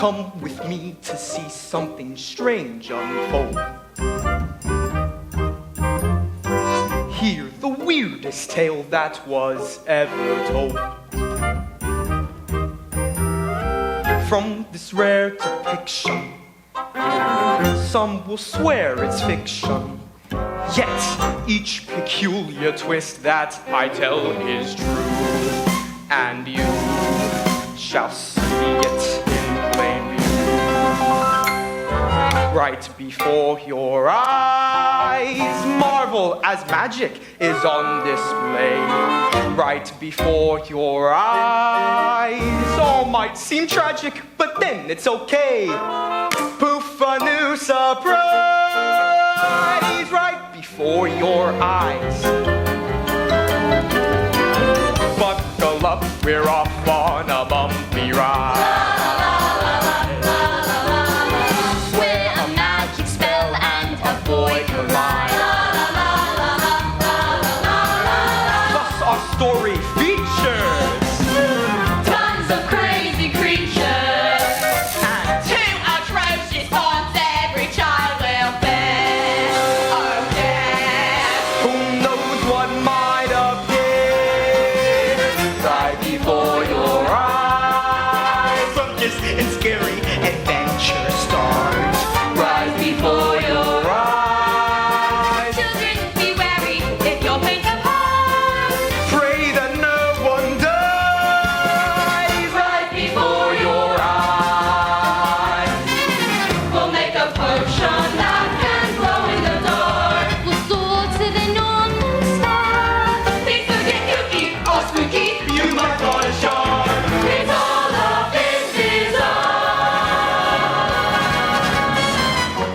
come with me to see something strange unfold. Hear the weirdest tale that was ever told. From this rare depiction, some will swear it's fiction, yet each peculiar twist that I tell is true, and you shall see it in plain view. Right before your eyes, marvel as magic is on display. Right before your eyes, all might seem tragic, but then it's okay. Poof, a new surprise right before your eyes. Buckle up, we're off on a bumpy ride. Where a magic spell and a boy collide. Thus our story features Tons of crazy creatures and two atrocious haunts every child will bear. Oh yeah. who knows what might appear right before your eyes. Funky and scary adventure starts right before your eyes. Children, be wary if you're faint of heart. Pray that no one dies right before your eyes. We'll make a potion that can glow in the dark. We'll soar to the northern star. Things will get kooky or spooky. You might find a shark. It's all of this desire.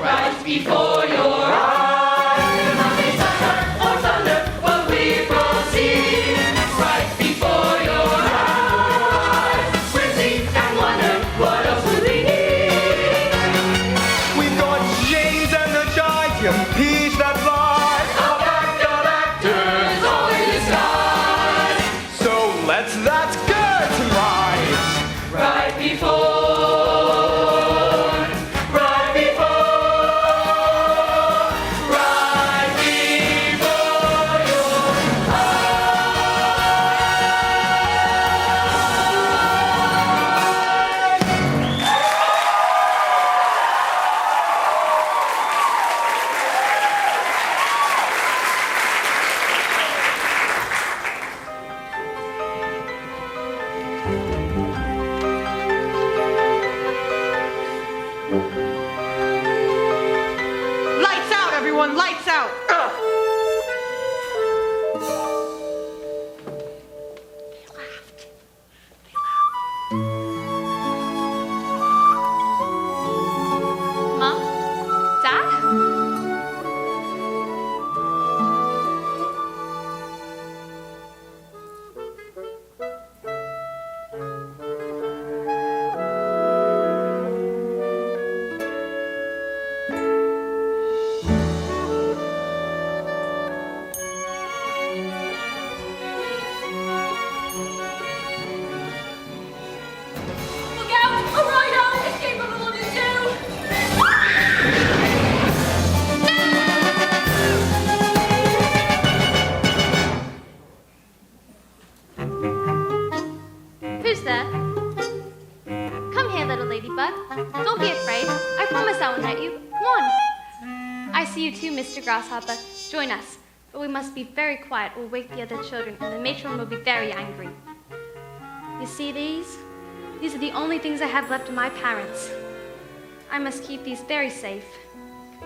Right before your eyes. There must be thunder or thunder when we proceed. Right before your eyes. Frenzy and wonder, what else would we need? We've got James and the giant peach that flies. Our backup actors all in disguise. So let's that curtain rise. Right before, right before, right before your Lights out, everyone, lights out! Mom? Dad? Look out! A rhino! Escape from the London Zoo! Who's there? Come here, little ladybug. Don't be afraid. I promise I won't hurt you. Come on. I see you too, Mr. Grasshopper. Join us. But we must be very quiet or wake the other children, and the matron will be very angry. You see these? These are the only things I have left of my parents. I must keep these very safe.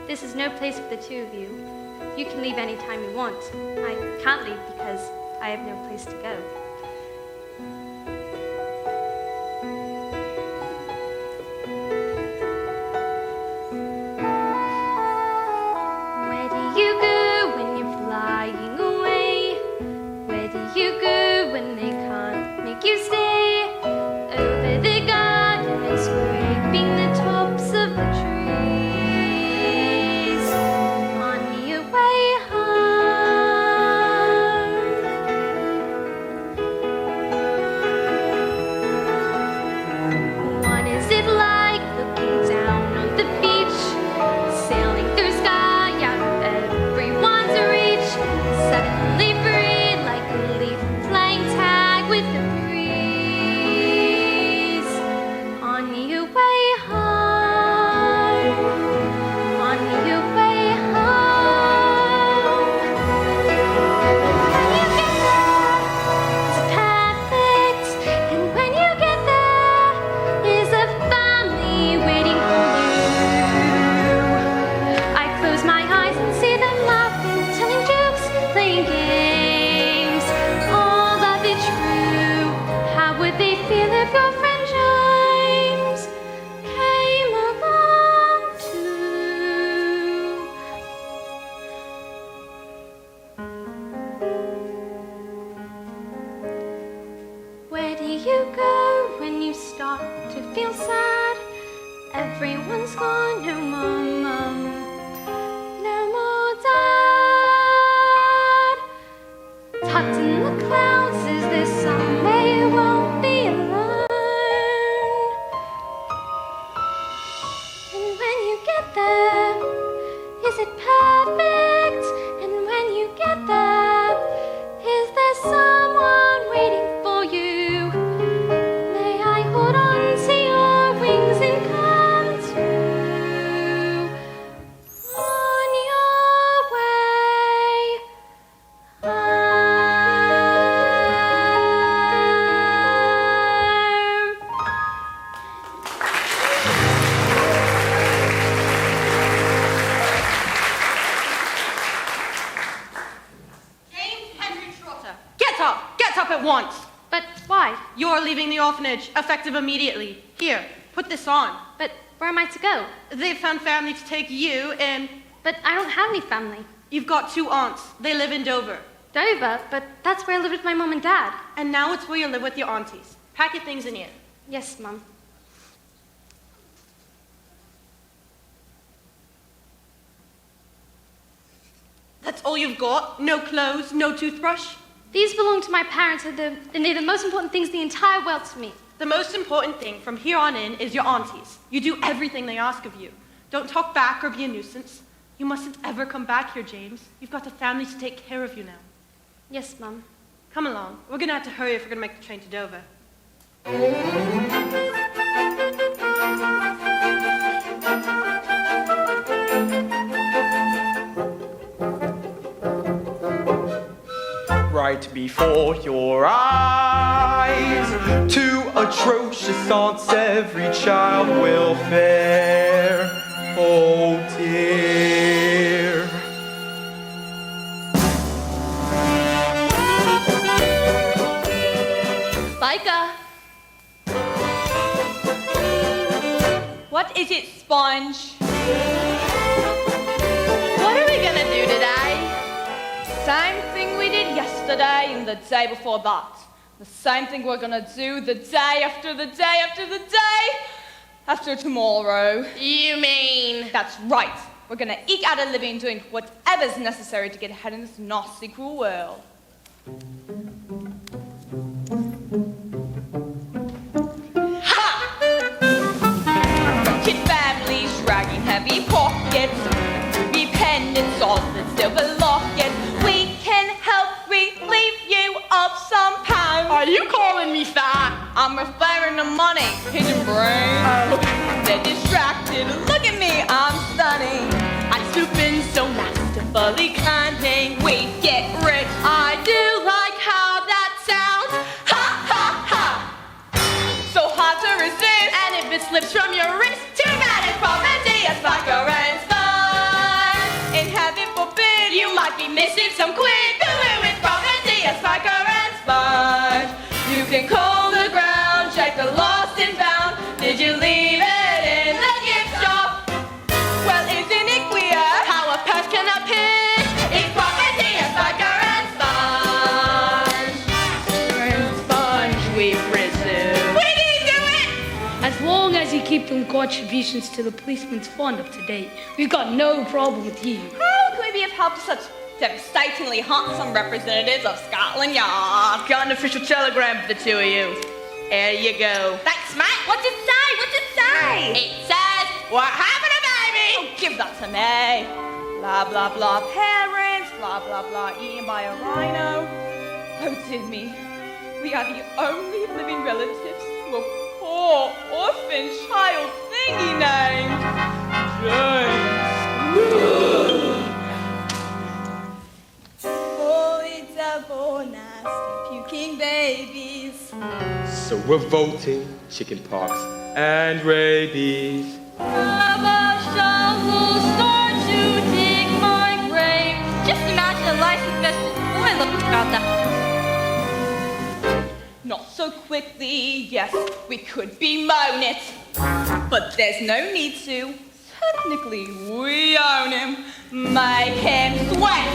This is no place for the two of you. You can leave any time you want. I can't leave because I have no place to go. Where do you go when you're flying away? Where do you go when they can't make you stay? Over the garden and scraping the tops of the trees. On your way home. once. But why? You're leaving the orphanage, effective immediately. Here, put this on. But where am I to go? They've found family to take you, and But I don't have any family. you've got 2 aunts. They live in Dover. Dover, but that's where I live with my mom and dad. And now it's where you live with your aunties. Pack your things in here. Yes, Mum. That's all you've got? No clothes, no toothbrush? These belong to my parents, and they're the most important things in the entire world to me. The most important thing from here on in is your aunties. You do everything they ask of you. Don't talk back or be a nuisance. You mustn't ever come back here, James. You've got the family to take care of you now. Yes, Mum. Come along. We're gonna have to hurry if we're gonna make the train to Dover. Right before your eyes, 2 atrocious aunts every child will fare. Oh dear. Micah! What is it, Sponge? What are we gonna do today? Same thing we did yesterday and the day before that. The same thing we're gonna do the day after the day after the day after tomorrow. You mean? That's right. We're gonna eke out a living doing whatever's necessary to get ahead in this nasty, cruel world. Rich families dragging heavy pockets, dependents on the silver locket. We can help relieve you of some pounds. Are you calling me fat? I'm referring to money, hidden brain. They're distracted. Look at me, I'm stunning. I swoop in so masterfully cunning. We get rich. I do like how that sounds. Ha ha ha. So hard to resist. And if it slips from your wrist, Too bad it's poverty, a sparkle and sponge. And heaven forbid you might be missing some quid. Boo-hoo, it's poverty, a sparkle and sponge. You can call the ground, check the lost and found. Did you leave it in the gift shop? Well, isn't it queer how a purse can appear? It's poverty, a sparkle and sponge. And sponge, we presume. We didn't do it! As long as you keep them contributions to the policeman's fund up to date, we've got no problem with you. How can we be of help to such devastatingly handsome representatives of Scotland Yard? got an official telegram for the 2 of you. There you go. Thanks, mate. What's it say? What's it say? It says, what happened to baby? Oh, give that to me. Blah, blah, blah. Parents, blah, blah, blah. Eaten by a rhino. Oh, dear me. We are the only living relatives to a poor orphan child thingy named James. Oh, it's a poor, nasty, puking babies. So we're voting chickenpox and rabies. Bayshore will start to dig my grave. Just imagine a lice-infested boy looking about that. Not so quickly, yes, we could bemoan it. But there's no need to. Technically, we own him. Make him sweat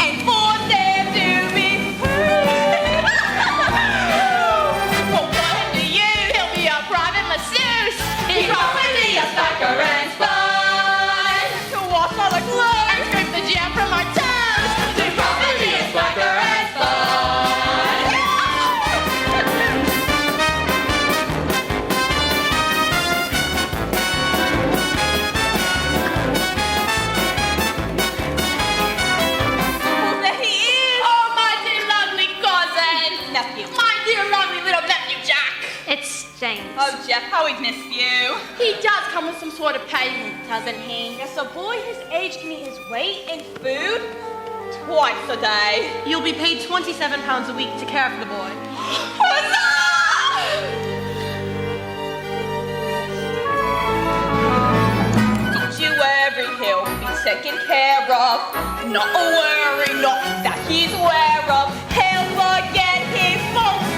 and force him to be free. Well, what him to you? He'll be a private masseuse. He's probably a sucker and sponge. To wash all the clothes and scrape the jam from our toes. He's probably a sucker and sponge. Oh, there he is. Oh, my dear lovely cousin. Nephew. My dear lovely little nephew, Jack. It's James. Oh, Jeff, how we've missed you. He does come with some sort of payment, doesn't he? Yes, a boy his age can eat his weight in food twice a day. You'll be paid £27 a week to care for the boy. Don't you worry, he'll be taken care of. Not a worry, not that he's aware of. He'll forget his faults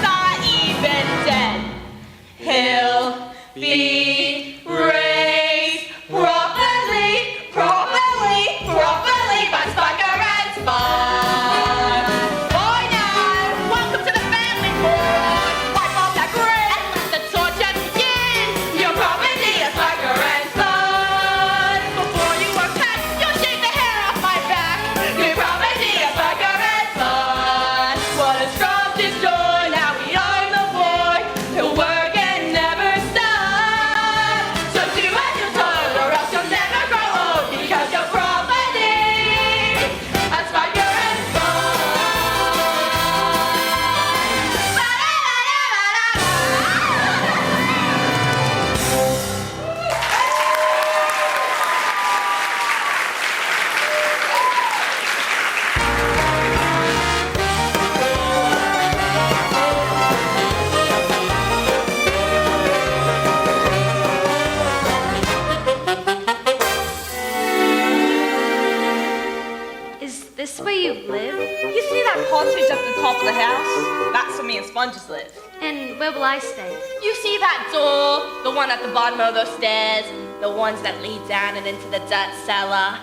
this where you live? You see that cottage at the top of the house? That's where me and Sponges live. And where will I stay? You see that door? The one at the bottom of those stairs? The ones that lead down and into the dirt cellar?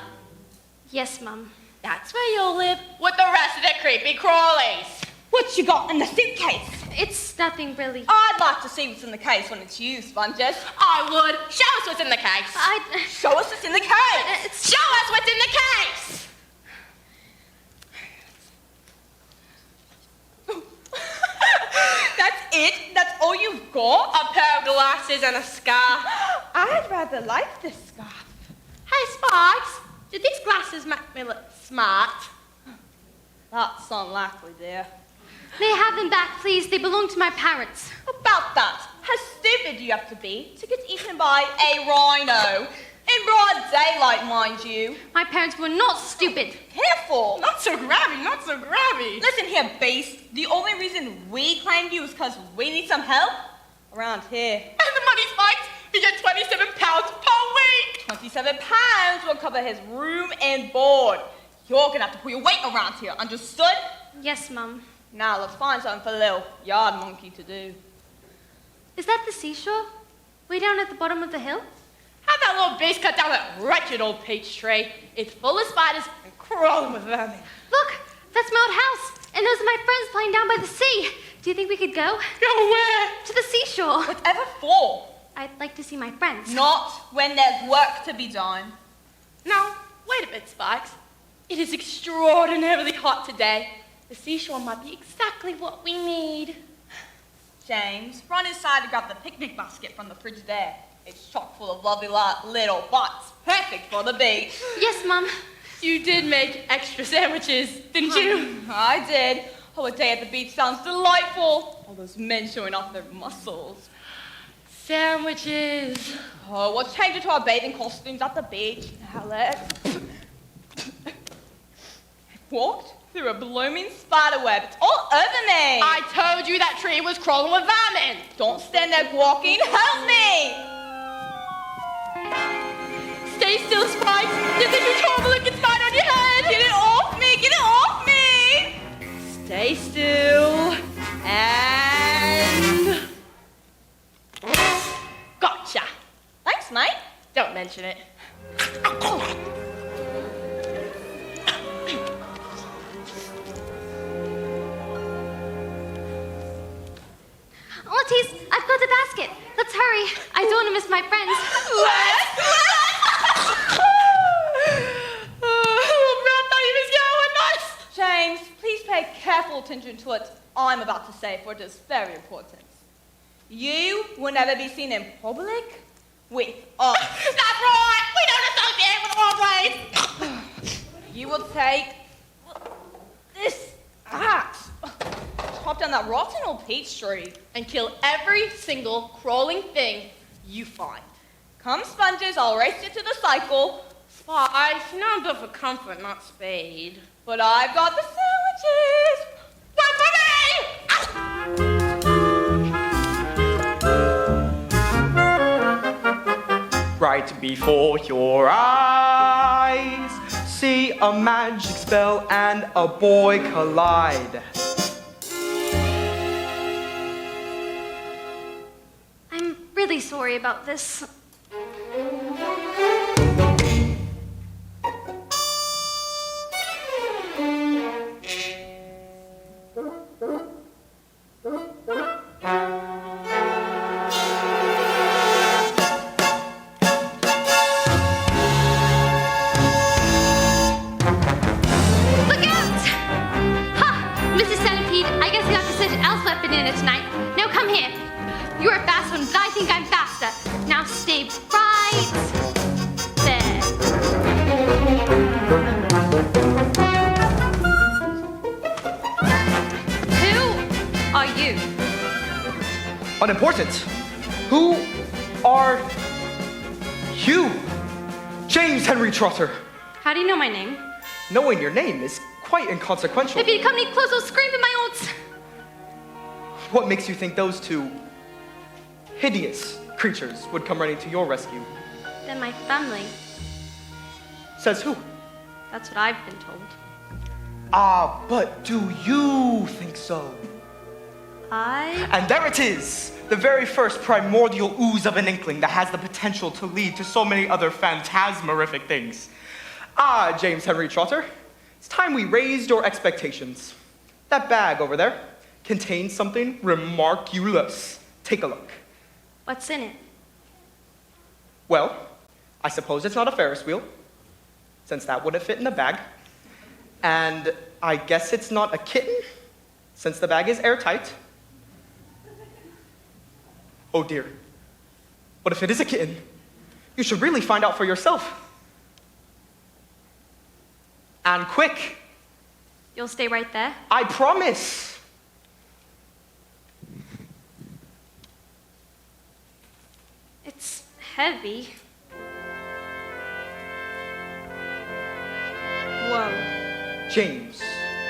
Yes, Mum. That's where you'll live with the rest of the creepy crawlies. What you got in the suitcase? It's nothing really. I'd like to see what's in the case when it's you, Sponges. I would. Show us what's in the case. Show us what's in the case. Show us what's in the case. That's it? That's all you've got? A pair of glasses and a scarf. I'd rather like this scarf. Hey, Spikes, did these glasses make me look smart? That's unlikely, dear. May I have them back, please? They belong to my parents. About that, how stupid do you have to be to get eaten by a rhino? In broad daylight, mind you. My parents were not stupid. Careful! Not so grabby, not so grabby. Listen here, Beast. The only reason we claimed you is because we need some help around here. And the money spikes. We get £27 per week. £27 will cover his room and board. You're gonna have to pull your weight around here, understood? Yes, Mum. Now let's find something for the little yard monkey to do. Is that the seashore? Way down at the bottom of the hill? How'd that little beast cut down that wretched old peach tree? It's full of spiders and crawling with vermin. Look, that's my old house. And those are my friends playing down by the sea. Do you think we could go? Go where? To the seashore. Whatever for? I'd like to see my friends. Not when there's work to be done. Now, wait a bit, Spikes. It is extraordinarily hot today. The seashore might be exactly what we need. James, run inside and grab the picnic basket from the fridge there. It's chock full of lovely little butts. Perfect for the beach. Yes, Mum. You did make extra sandwiches, didn't you? I did. Oh, a day at the beach sounds delightful. All those men showing off their muscles. Sandwiches. Oh, we'll change it to our bathing costumes at the beach. Now let's... Walked through a blooming spider web. It's all over me. I told you that tree was crawling with vermin. Don't stand there walking. Help me. Stay still, Spikes. There's a new trouble-looking spider on your head. Get it off me. Get it off me. Stay still. And... Gotcha. Thanks, mate. Don't mention it. Otis, I've got the basket. Let's hurry. I don't want to miss my friends. James, please pay careful attention to what I'm about to say, for it is very important. You will never be seen in public with us. That's right! We don't associate with the wrong place! You will take this axe, chop down that rotten old peach tree, and kill every single crawling thing you find. Come, Sponges, I'll race you to the cycle. Spice, none but for comfort, not speed. But I've got the sandwiches! Wait for me! Right before your eyes, see a magic spell and a boy collide. I'm really sorry about this. Unimportant. Who are you? James Henry Trotter. How do you know my name? Knowing your name is quite inconsequential. If you'd come any close, I'll scream in my oats. What makes you think those two hideous creatures would come running to your rescue? Then my family. Says who? That's what I've been told. Ah, but do you think so? And there it is, the very first primordial ooze of an inkling that has the potential to lead to so many other phantasmerific things. Ah, James Henry Trotter, it's time we raised your expectations. That bag over there contains something remarkulous. Take a look. What's in it? Well, I suppose it's not a Ferris wheel, since that wouldn't fit in the bag. And I guess it's not a kitten, since the bag is airtight. Oh dear. What if it is a kitten? You should really find out for yourself. And quick. You'll stay right there? I promise. It's heavy. Whoa. James,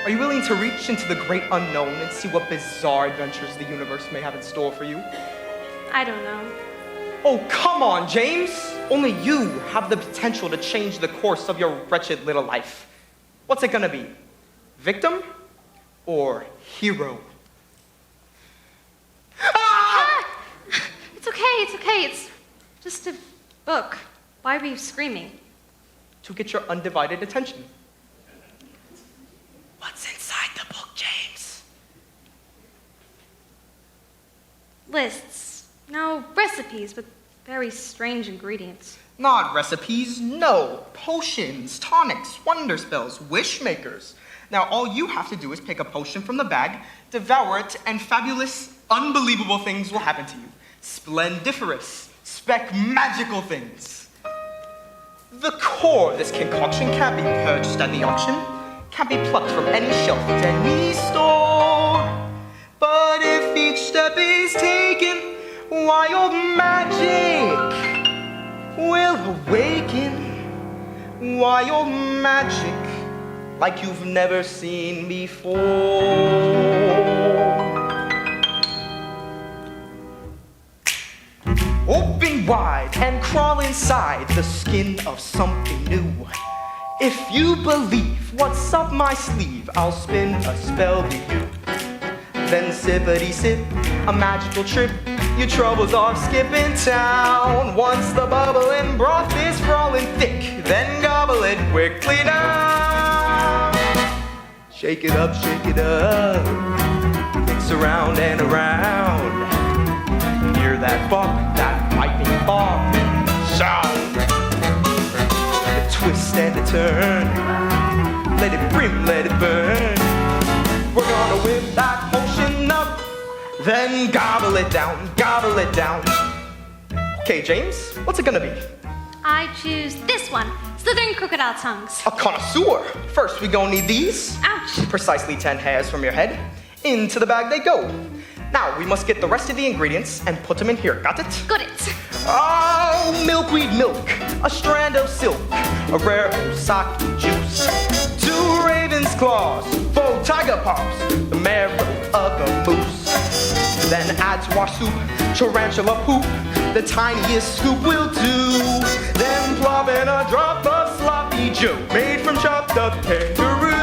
are you willing to reach into the great unknown and see what bizarre adventures the universe may have in store for you? I don't know. Oh, come on, James. Only you have the potential to change the course of your wretched little life. What's it gonna be? Victim or hero? Ah! It's okay. It's just a book. Why were you screaming? To get your undivided attention. What's inside the book, James? Lists. No, recipes with very strange ingredients. Not recipes, no. Potions, tonics, wonder spells, wish makers. Now, all you have to do is pick a potion from the bag, devour it, and fabulous, unbelievable things will happen to you. Splendiferous, magical things. The core of this concoction can't be purchased at the auction, can't be plucked from any shelf at any store. But if each step is taken, wild magic will awaken. Wild magic like you've never seen before. Open wide and crawl inside the skin of something new. If you believe what's up my sleeve, I'll spin a spell to you. Then sippity sip, a magical trip. Your troubles are skipping town. Once the bubbling broth is crawling thick, then gobble it quickly down. Shake it up, mix around and around. Hear that bop, that piping bop sound. A twist and a turn, let it brim, let it burn. We're gonna whip that potion up, then gobble it down, gobble it down. Okay, James, what's it gonna be? I choose this one. Slithering crocodile tongues. A connoisseur. First, we gonna need these. Ouch. Precisely 10 hairs from your head. Into the bag they go. Now, we must get the rest of the ingredients and put them in here. Got it? Got it. Oh, milkweed milk, a strand of silk, a rare Osaki juice, 2 raven's claws, 4 tiger paws, the marrow of a moose. Then add to our soup, tarantula poop, the tiniest scoop will do. Then plop in a drop of sloppy Joe, made from chopped up kangaroo.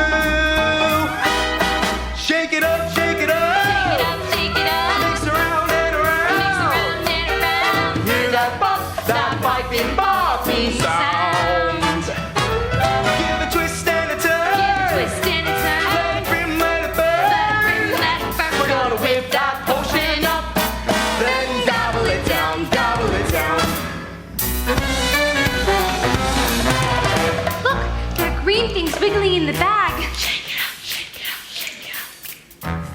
Shake it up, shake it up. Shake it up. Mix around and around. Mix around and around. Hear that bop, that piping bopping sound. Give a twist and a turn. Give a twist and a turn. Let it brim, let it burn. Let it brim, let it burn. We're gonna whip that potion up, then gobble it down, gobble it down. Look, there are green things wiggling in the bag.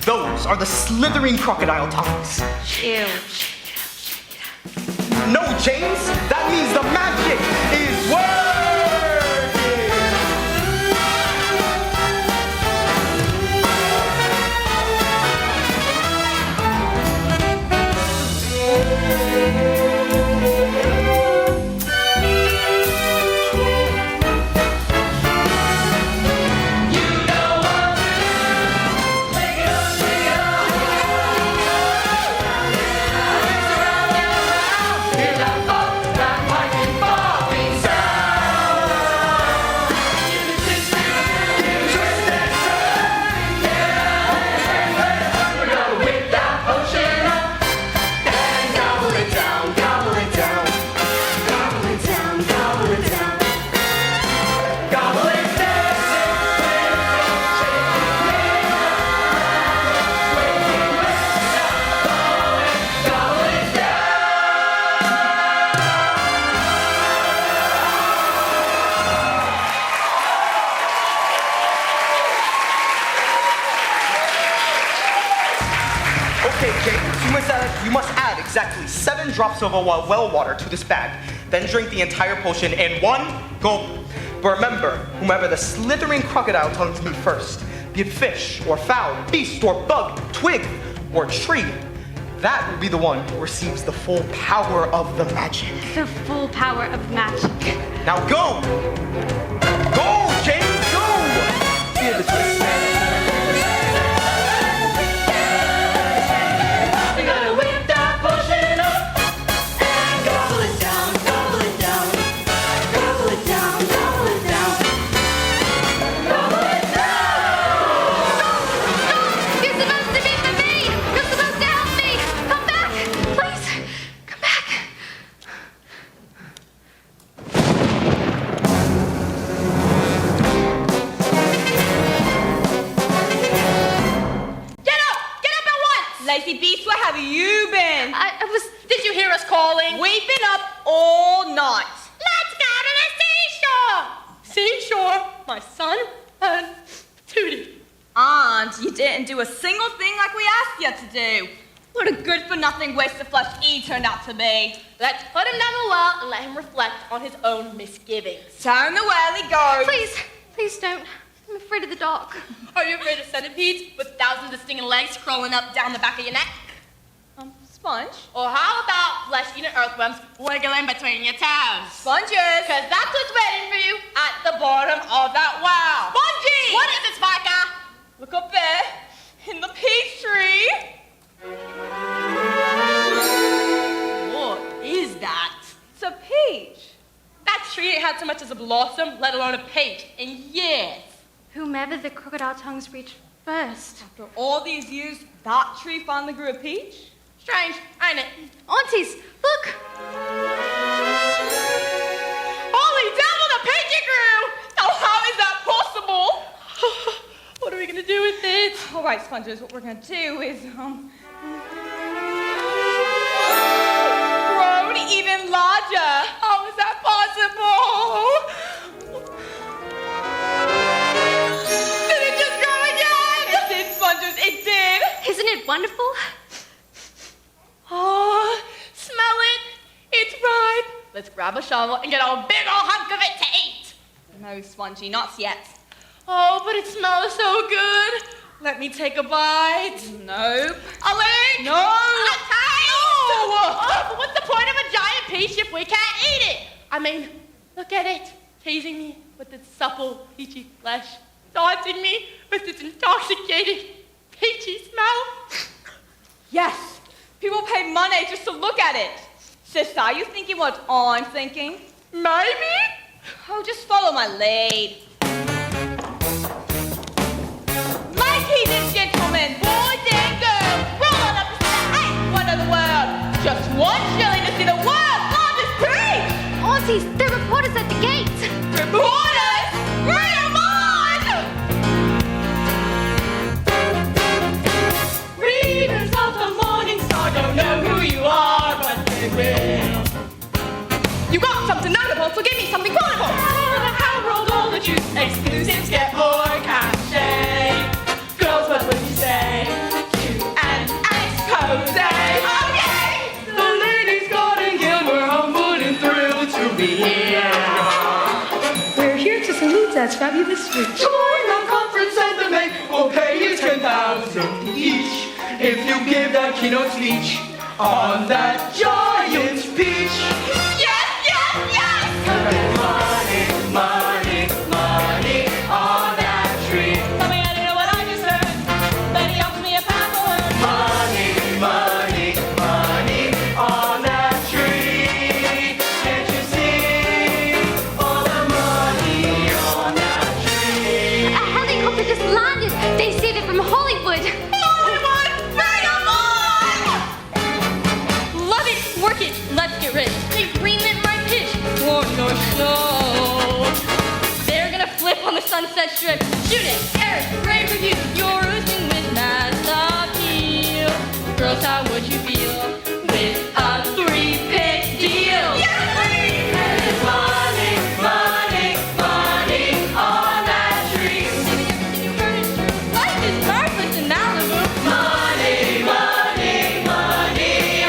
Those are the slithering crocodile tongues. Ew. No, James, that means the magic is working. Hear that bop, that piping bopping sound. you must add exactly 7 drops of well water to this bag. Then drink the entire potion in 1 gulp. But remember, whomever the slithering crocodile tongues meet first, be it fish or fowl, beast or bug, twig or tree, that will be the one who receives the full power of the magic. The full power of magic. Now go! Go, James, go! Feel the twist. You gotta whip that potion up and gobble it down, gobble it down, gobble it down, gobble it down, gobble it down. You're supposed to be for me! You're supposed to help me! Come back! Please! Come back! Get up at once! Lazy beast, where have you been? I was... Did you hear us calling? We've been up all night. Let's go to the seashore! Seashore, my son, and Tootie. And you didn't do a single thing like we asked you to do. What a good-for-nothing waste of flesh he turned out to be. Let's put him down the well and let him reflect on his own misgivings. Down the well he goes. Please don't. I'm afraid of the dark. Are you afraid of centipedes with thousands of stinging legs crawling up down the back of your neck? Sponge. Or how about flesh-eating earthworms wiggling between your toes? Sponges. Because that's what's waiting for you at the bottom of that well. Spongy! What is it, Spiker? Look up there, in the peach tree. What is that? It's a peach. That tree ain't had so much as a blossom, let alone a peach, in years. Whomever the crocodile tongues reach first. After all these years, that tree finally grew a peach? Strange, ain't it? Aunties, look! Holy devil, the peachy grew! Now how is that possible? What are we gonna do with it? All right, Sponges, what we're gonna do is, grow even larger. How is that possible? Did it just grow again? It did, Sponges, it did. Isn't it wonderful? Oh, smell it. It's ripe. Let's grab a shovel and get a big old hunk of it to eat. No, Spongy, not yet. Oh, but it smells so good. Let me take a bite. Nope. A lick? No. A taste? No. Oh, but what's the point of a giant peach if we can't eat it? I mean, look at it, teasing me with its supple, peachy flesh, taunting me with its intoxicating, peachy smell. Yes. People pay money just to look at it. Sister, are you thinking what I'm thinking? Maybe? Oh, just follow my lead. Ladies and gentlemen, boys and girls, roll on up to the 8th wonder of the world. Just 1 shilling to see the world's largest tree. Aunties, there are reporters at the gate. Reporters, bring 'em on! Readers of the Morning Star don't know who you are, but they will. You got something notable, so give me something quotable. How rolled all the juice, exclusives get more cachet. Girls, what would you say to an expose? Oh, yay! The ladies' garden guild were humbled and thrilled to be here. We're here to salute that fabulous speech. Join the conference and the make will pay you 10,000 each if you give that keynote speech on that giant peach. Yes, yes, yes! Money, money, money on that tree. Tell me I didn't know what I just heard. Then he offered me a pound for word. Money, money, money on that tree. Can't you see all the money on that tree? A helicopter just landed. They saved it from Hollywood. Hollywood, bring 'em on! Love it, work it, let's get rich. They greenlit my pitch for your show. They're gonna flip on the Sunset Strip. Shoot it, Eric, great review. You're oozing with mass appeal. Girls, how would you feel with a 3-pick deal? Yes, please! Money, money, money on that tree. Maybe everything you heard is true. Life is marvelous in Malibu. Money, money, money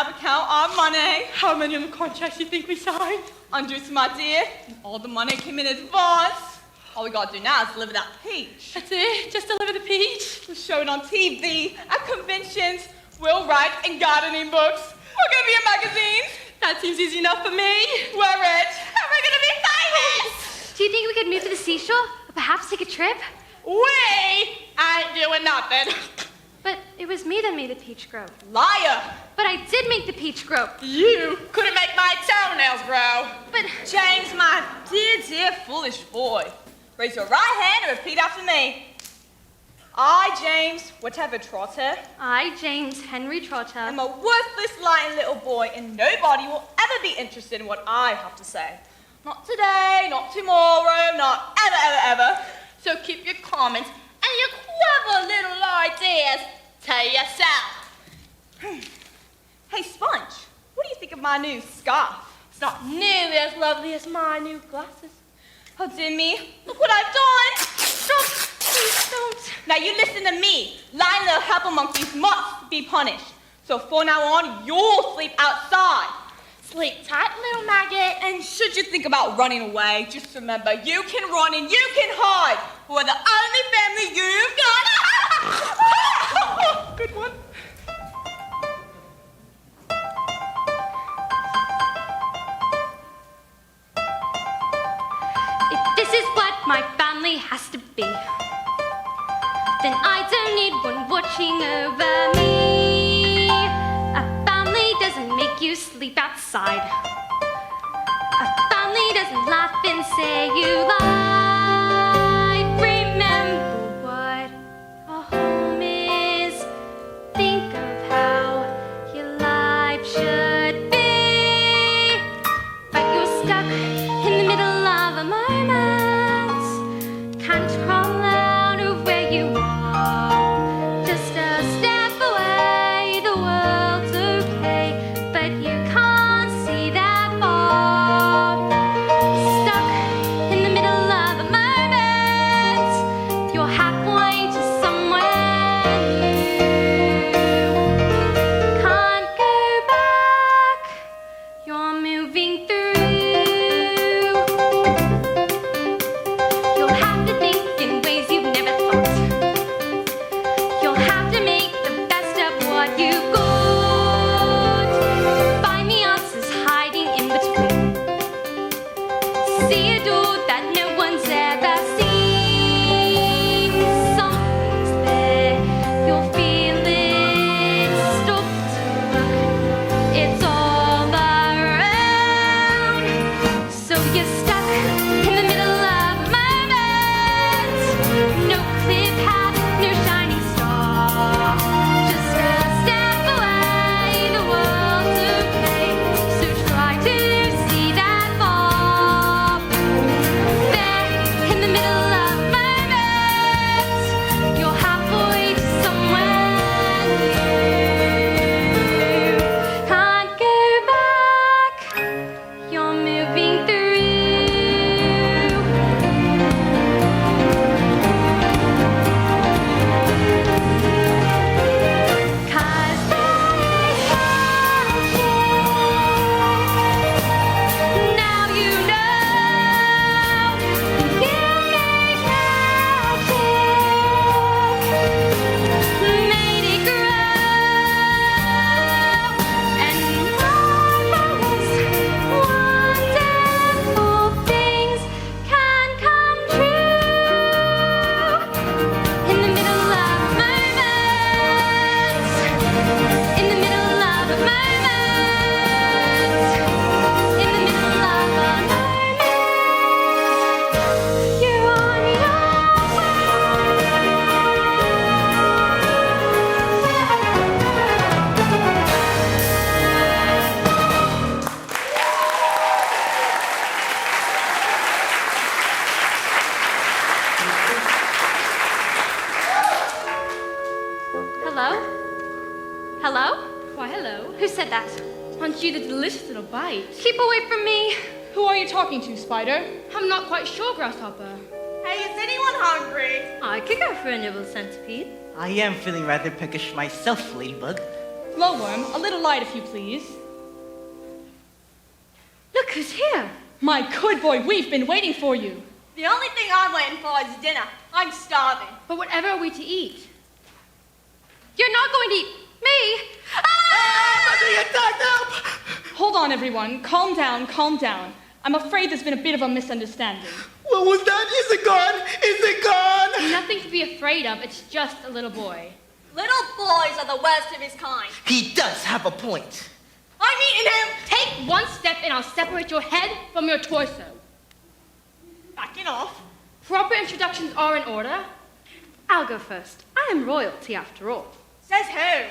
have a count our money. How many of the contracts do you think we signed? Hundreds, my dear. And all the money came in advance. All we gotta do now is deliver that peach. That's it? Just deliver the peach? We'll show it on TV, at conventions. We'll write in gardening books. We're gonna be in magazines. That seems easy enough for me. We're rich. And we're gonna be famous. Do you think we could move to the seashore? Or perhaps take a trip? We ain't doing nothing. But it was me that made the peach grow. Liar. But I did make the peach grow. You couldn't make my toenails grow. But James, my dear, dear foolish boy. Raise your right hand and repeat after me. I, James, whatever Trotter, I, James Henry Trotter, am a worthless, lying little boy, and nobody will ever be interested in what I have to say. Not today, not tomorrow, not ever, ever, ever. So keep your comments and your clever little ideas to yourself. Hey, Sponge, what do you think of my new scarf? It's not nearly as lovely as my new glasses. Oh, dear me, look what I've done. Stop! Please don't. Now you listen to me. Lying little helper monkeys must be punished. So from now on, you'll sleep outside. Sleep tight, little maggot. And should you think about running away, just remember, you can run and you can hide. We're the only family you've got. Good one. If this is what my family has to be, then I don't need one watching over me. A family doesn't make you sleep outside. A family doesn't laugh and say you lie. Remember what a home is. Think of how your life should be. But you're stuck in the middle of a moment. Can't crawl out of where you are. Just a step away, the world's okay, but you can't see that far. Stuck in the middle of a moment. You're halfway to somewhere new. Can't go back. You're moving through. You'll have to think in ways you've never thought. You'll have to make the best of what you've got. Find the answers hiding in between. See a door that no one's ever seen. Something's there, you'll feel it. Stop to look, it's all around. So you're stuck in the middle of a moment. No cliff path, no shining star. Just a step away, the world's okay. So try to see that far. There, in the middle of a moment, you're halfway to somewhere new. Can't go back. You're moving through. 'Cause they have changed. Now you know. You made magic. Made it grow. And marvelous, wonderful things can come true. In the middle of a moment. In the middle of a moment. In the middle of a moment. You're on your Hello? Hello? Why, hello. Who said that? Aren't you the delicious little bite? Keep away from me. Who are you talking to, Spider? I'm not quite sure, Grasshopper. Hey, is anyone hungry? I could go for a nibble centipede. I am feeling rather peckish myself, Ladybug. Glowworm, a little light if you please. Look who's here. My good boy, we've been waiting for you. The only thing I'm waiting for is dinner. I'm starving. But whatever are we to eat? You're not going to eat me. I'm being attacked! Help! Hold on, everyone. Calm down, calm down. I'm afraid there's been a bit of a misunderstanding. What was that? Is it gone? Is it gone? Nothing to be afraid of. It's just a little boy. Little boys are the worst of his kind. He does have a point. I'm eating him. Take one step and I'll separate your head from your torso. Backing off. Proper introductions are in order. I'll go first. I am royalty after all. Says who?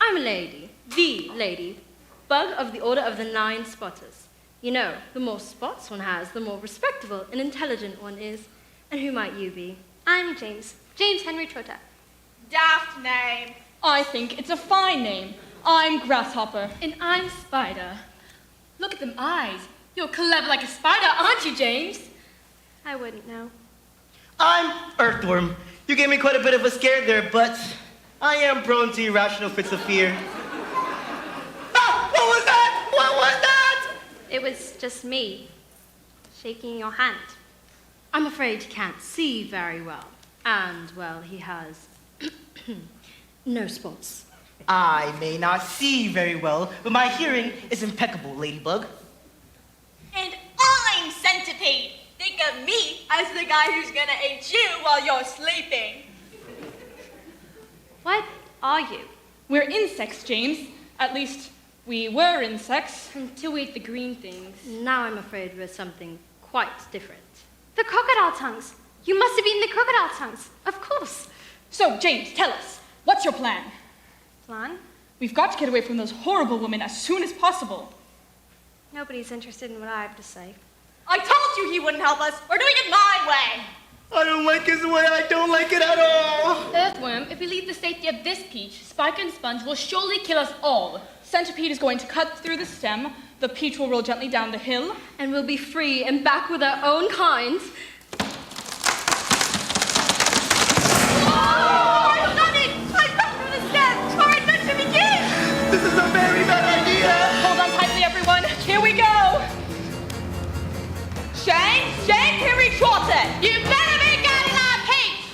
I'm a lady. The lady. Bug of the Order of the Nine Spotters. You know, the more spots one has, the more respectable and intelligent one is. And who might you be? I'm James. James Henry Trotter. Daft name. I think it's a fine name. I'm Grasshopper. And I'm Spider. Look at them eyes. You're clever like a spider, aren't you, James? I wouldn't know. I'm Earthworm. You gave me quite a bit of a scare there, but I am prone to irrational fits of fear. Ah! What was that? What was that? It was just me shaking your hand. I'm afraid he can't see very well. And, well, he has no spots. I may not see very well, but my hearing is impeccable, Ladybug. And I'm Centipede. Think of me as the guy who's gonna eat you while you're sleeping. What are you? We're insects, James. At least, we were insects. Until we ate the green things. Now I'm afraid we're something quite different. The crocodile tongues. You must have eaten the crocodile tongues. Of course. So, James, tell us, what's your plan? Plan? We've got to get away from those horrible women as soon as possible. Nobody's interested in what I have to say. I told you he wouldn't help us. We're doing it my way. I don't like his way. I don't like it at all. Earthworm, if we leave the safety of this peach, Spike and Sponge will surely kill us all. Centipede is going to cut through the stem. The peach will roll gently down the hill. And we'll be free and back with our own kind. I've done it! I've come through the steps! Our adventure begins! This is a very bad idea. Hold on tightly, everyone. Here we go. Shane, Henry Trotter! You better be guiding our peach!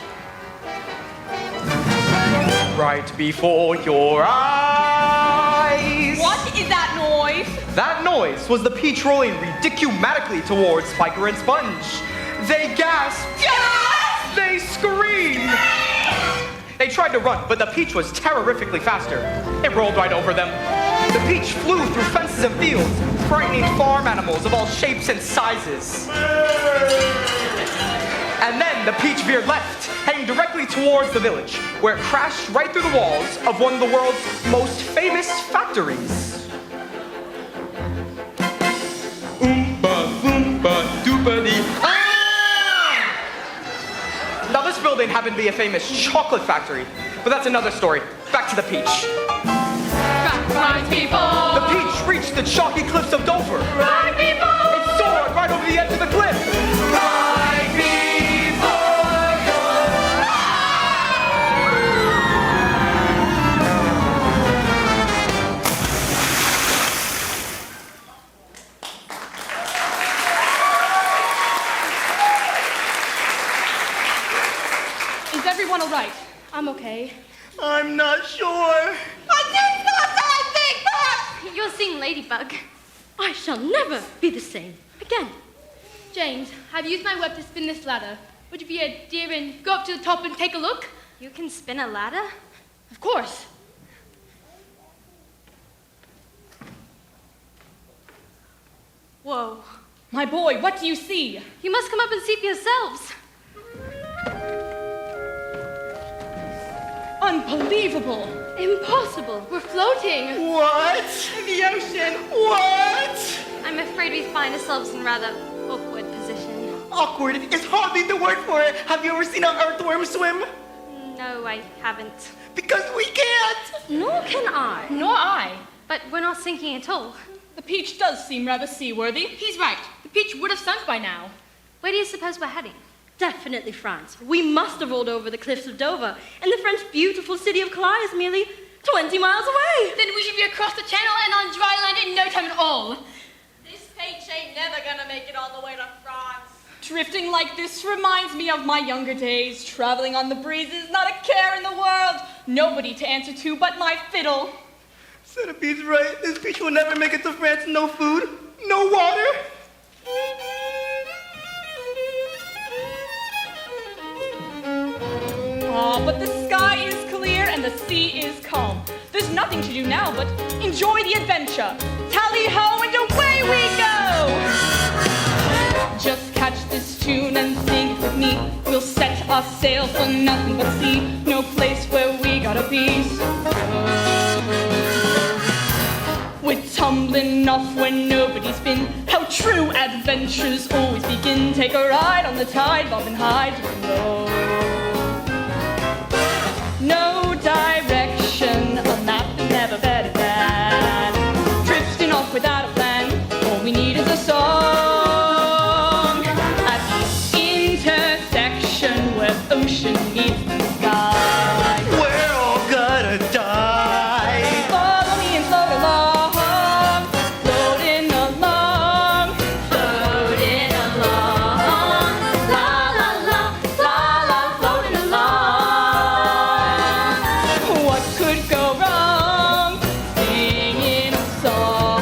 Right before your eyes. What is that noise? That noise was the peach rolling ridiculously towards Spiker and Sponge. They gasped. Yes! They screamed. They tried to run, but the peach was terrifically faster. It rolled right over them. The peach flew through fences and fields, frightening farm animals of all shapes and sizes. And then the peach veered left, heading directly towards the village, where it crashed right through the walls of one of the world's most famous factories. Oompa, loompa, doopity. Ah! Now this building happened to be a famous chocolate factory, but that's another story. Back to the peach. Right, people. The peach reached the chalky cliffs of Dover. Right, people. It soared right over the edge of the cliff. Right before your Is everyone all right? I'm okay. I'm not sure. You're seeing Ladybug. I shall never be the same again. James, I've used my web to spin this ladder. Would you be a dear and go up to the top and take a look? You can spin a ladder? Of course. Whoa. My boy, what do you see? You must come up and see for yourselves. Unbelievable. Impossible. We're floating. What? In the ocean. What? I'm afraid we find ourselves in a rather awkward position. Awkward is hardly the word for it. Have you ever seen an earthworm swim? No, I haven't. Because we can't. Nor can I. Nor I. But we're not sinking at all. The peach does seem rather seaworthy. He's right. The peach would have sunk by now. Where do you suppose we're heading? Definitely France. We must have rolled over the cliffs of Dover, and the French beautiful city of Calais is merely 20 miles away. Then we should be across the channel and on dry land in no time at all. This page ain't never gonna make it all the way to France. Drifting like this reminds me of my younger days, traveling on the breezes, not a care in the world, nobody to answer to but my fiddle. Centipede's right. This beach will never make it to France. No food, no water. But the sky is clear and the sea is calm. There's nothing to do now but enjoy the adventure. Tally-ho and away we go! Just catch this tune and sing it with me. We'll set our sail for nothing but sea. No place where we gotta be. We're tumbling off when nobody's been. How true adventures always begin. Take a ride on the tide, bob and hide below. No direction, a map is never better than drifting off without a plan. All we need is a song at the intersection where ocean meets the sky. We're all gonna die. Follow me and float along, floating along, floating along, la la la, la la, floating along. What could go wrong? Singing a song,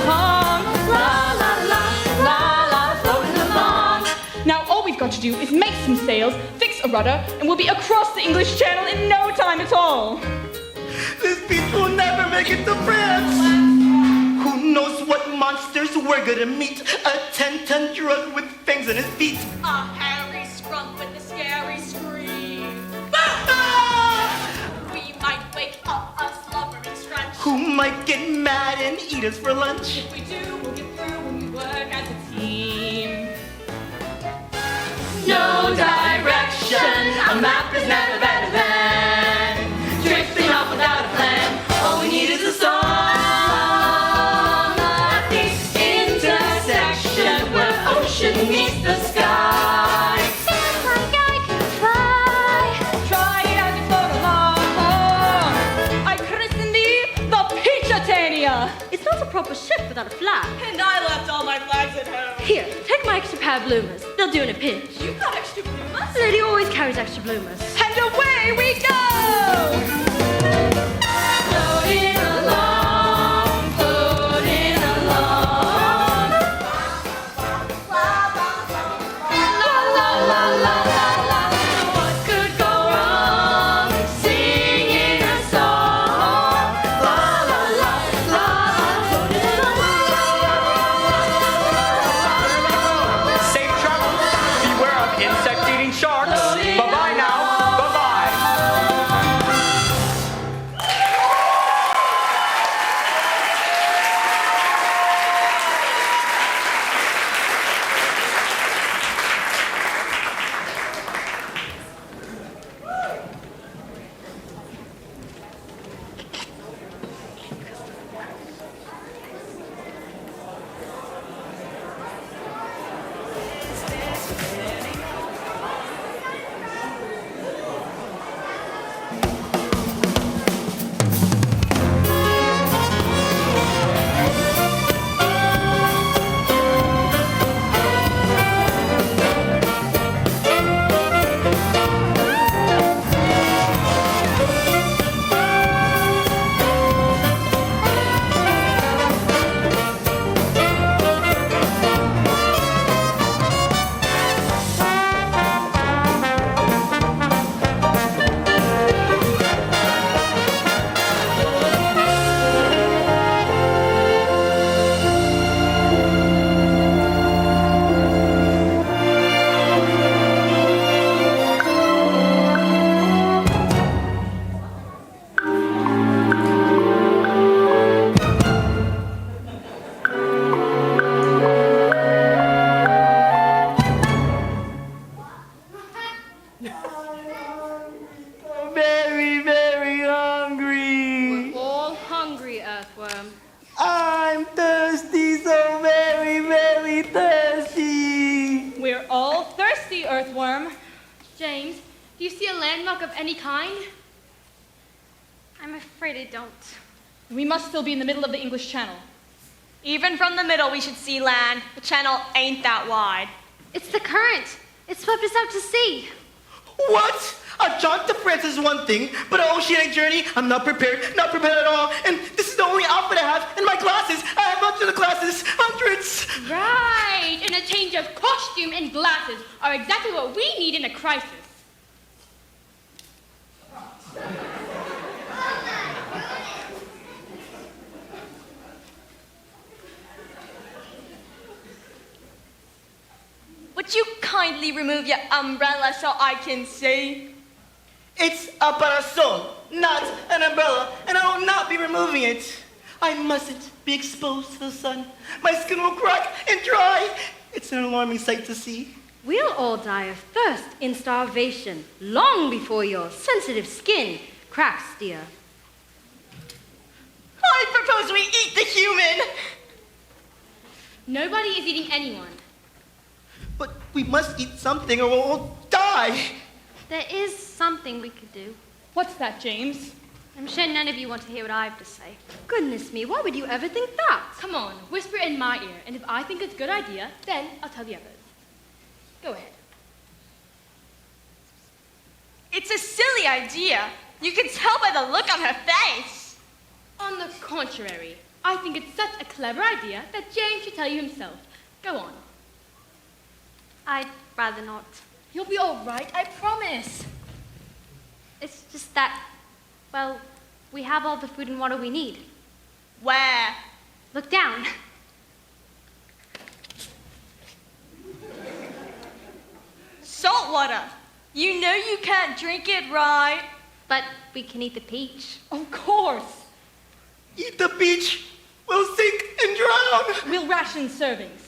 la la la, la la, floating along. Now all we've got to do is make some sails, fix a rudder, and we'll be across the English Channel in no time at all. This beach will never make it to France. Who knows what monsters we're gonna meet? A 10-ton drug with fangs on his feet. A hairy scrump with a scary scream. We might wake up a slumbering scrunch. Who might get mad and eat us for lunch? If we do, we'll get through when we work as a team. No direction, a map is never better than drifting off without a plan. All we need is a song at the intersection where ocean meets the sky. Feels like I could fly. Try it as you float along. I christen thee the Peachitania. It's not a proper ship without a flag. And I left all my flags at home. Here, take my extra pair of bloomers. They'll do in a pinch. You've got extra bloomers? The lady always carries extra bloomers. And away we go! Floating along, floating along. La la la la la la. What could go wrong? Singing a song. La la la la. Floating along. Safe travels. Beware of insect-eating sharks. Bye-bye now. Bye-bye. Very, very hungry. All hungry, Earthworm. I'm thirsty, so very, very thirsty. We're all thirsty, Earthworm. James, do you see a landmark of any kind? I'm afraid I don't. We must still be in the middle of the English Channel. Even from the middle, we should see land. The channel ain't that wide. It's the current. It swept us out to sea. What? A jaunt to France is one thing, but an oceanic journey, I'm not prepared at all. And this is the only outfit I have. And my glasses, I have hundreds of glasses, hundreds. Right, and a change of costume and glasses are exactly what we need in a crisis. Would you kindly remove your umbrella so I can see? It's a parasol, not an umbrella, and I will not be removing it. I mustn't be exposed to the sun. My skin will crack and dry. It's an alarming sight to see. We'll all die of thirst in starvation long before your sensitive skin cracks, dear. I propose we eat the human. Nobody is eating anyone. But we must eat something or we'll all die. There is something we could do. What's that, James? I'm sure none of you want to hear what I have to say. Goodness me, why would you ever think that? Come on, whisper in my ear, and if I think it's a good idea, then I'll tell the others. Go ahead. It's a silly idea. You can tell by the look on her face. On the contrary, I think it's such a clever idea that James should tell you himself. Go on. I'd rather not. You'll be all right, I promise. It's just that, well, we have all the food and water we need. Where? Look down. Salt water. You know you can't drink it, right? But we can eat the peach. Of course. Eat the beach. We'll sink and drown. We'll ration servings.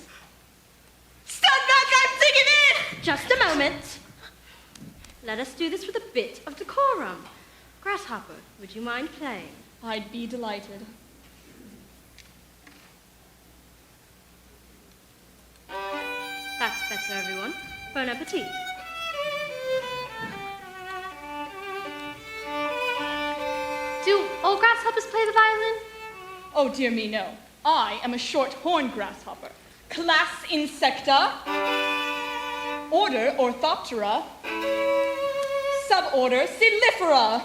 Stand back, I'm digging in! Just a moment. Let us do this with a bit of decorum. Grasshopper, would you mind playing? I'd be delighted. That's better, everyone. Bon appetit. Do all grasshoppers play the violin? Oh, dear me, no. I am a short-horned grasshopper. Class Insecta. Order Orthoptera. Suborder Celifera.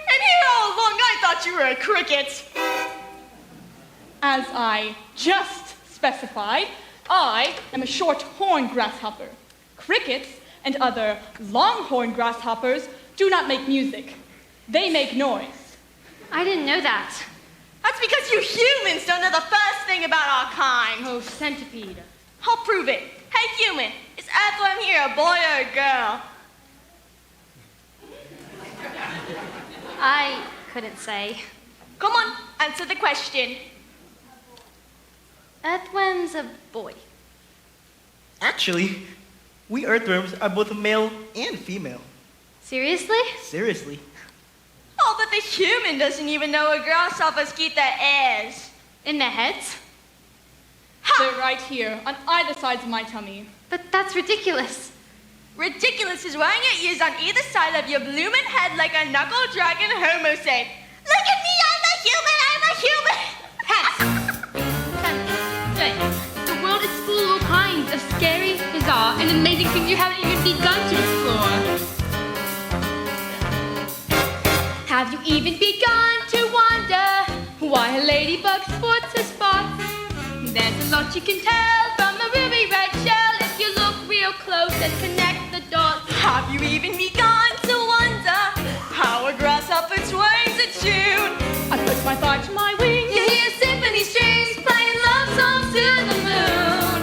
And here all along I thought you were a cricket. As I just specified, I am a short-horned grasshopper. Crickets and other long-horned grasshoppers do not make music. They make noise. I didn't know that. That's because you humans don't know the first thing about our kind. Oh, centipede. I'll prove it. Hey, human, is Earthworm here a boy or a girl? I couldn't say. Come on, answer the question. Earthworm's a boy. Actually, we earthworms are both male and female. Seriously? Seriously. Oh, but the human doesn't even know where grasshoppers keep their eggs. In their heads? They're right here, on either sides of my tummy. But that's ridiculous. Ridiculous is wearing your ears on either side of your bloomin' head like a knuckle dragon homo say. Look at me, I'm a human, I'm a human! The world is full of all kinds of scary, bizarre, and amazing things you haven't even begun to explore. Have you even begun to wonder why a ladybug sports her spots? There's a lot you can tell from a ruby red shell if you look real close and connect the dots. Have you even begun to wonder how a grasshopper twangs a tune? I put my thigh to my wing. You hear symphony strings playing love songs to the moon.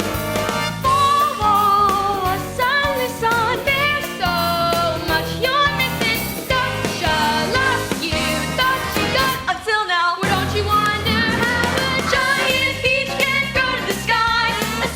Oh, suddenly son, there's so much you're missing. Such a love you thought you got. Until now, Well, don't you wonder how a giant peach can grow to the sky? A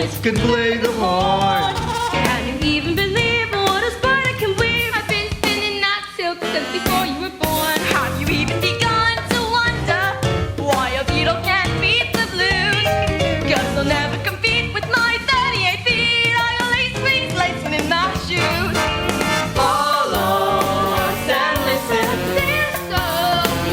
Spice can play the horn. Can you even believe what a spider can weave? I've been spinning that silk since before you were born. Have you even begun to wonder why a beetle can't beat the blues? 'Cause they'll never compete with my 38 feet. I got lace rings lacing in my shoes. Follow us and listen. There's so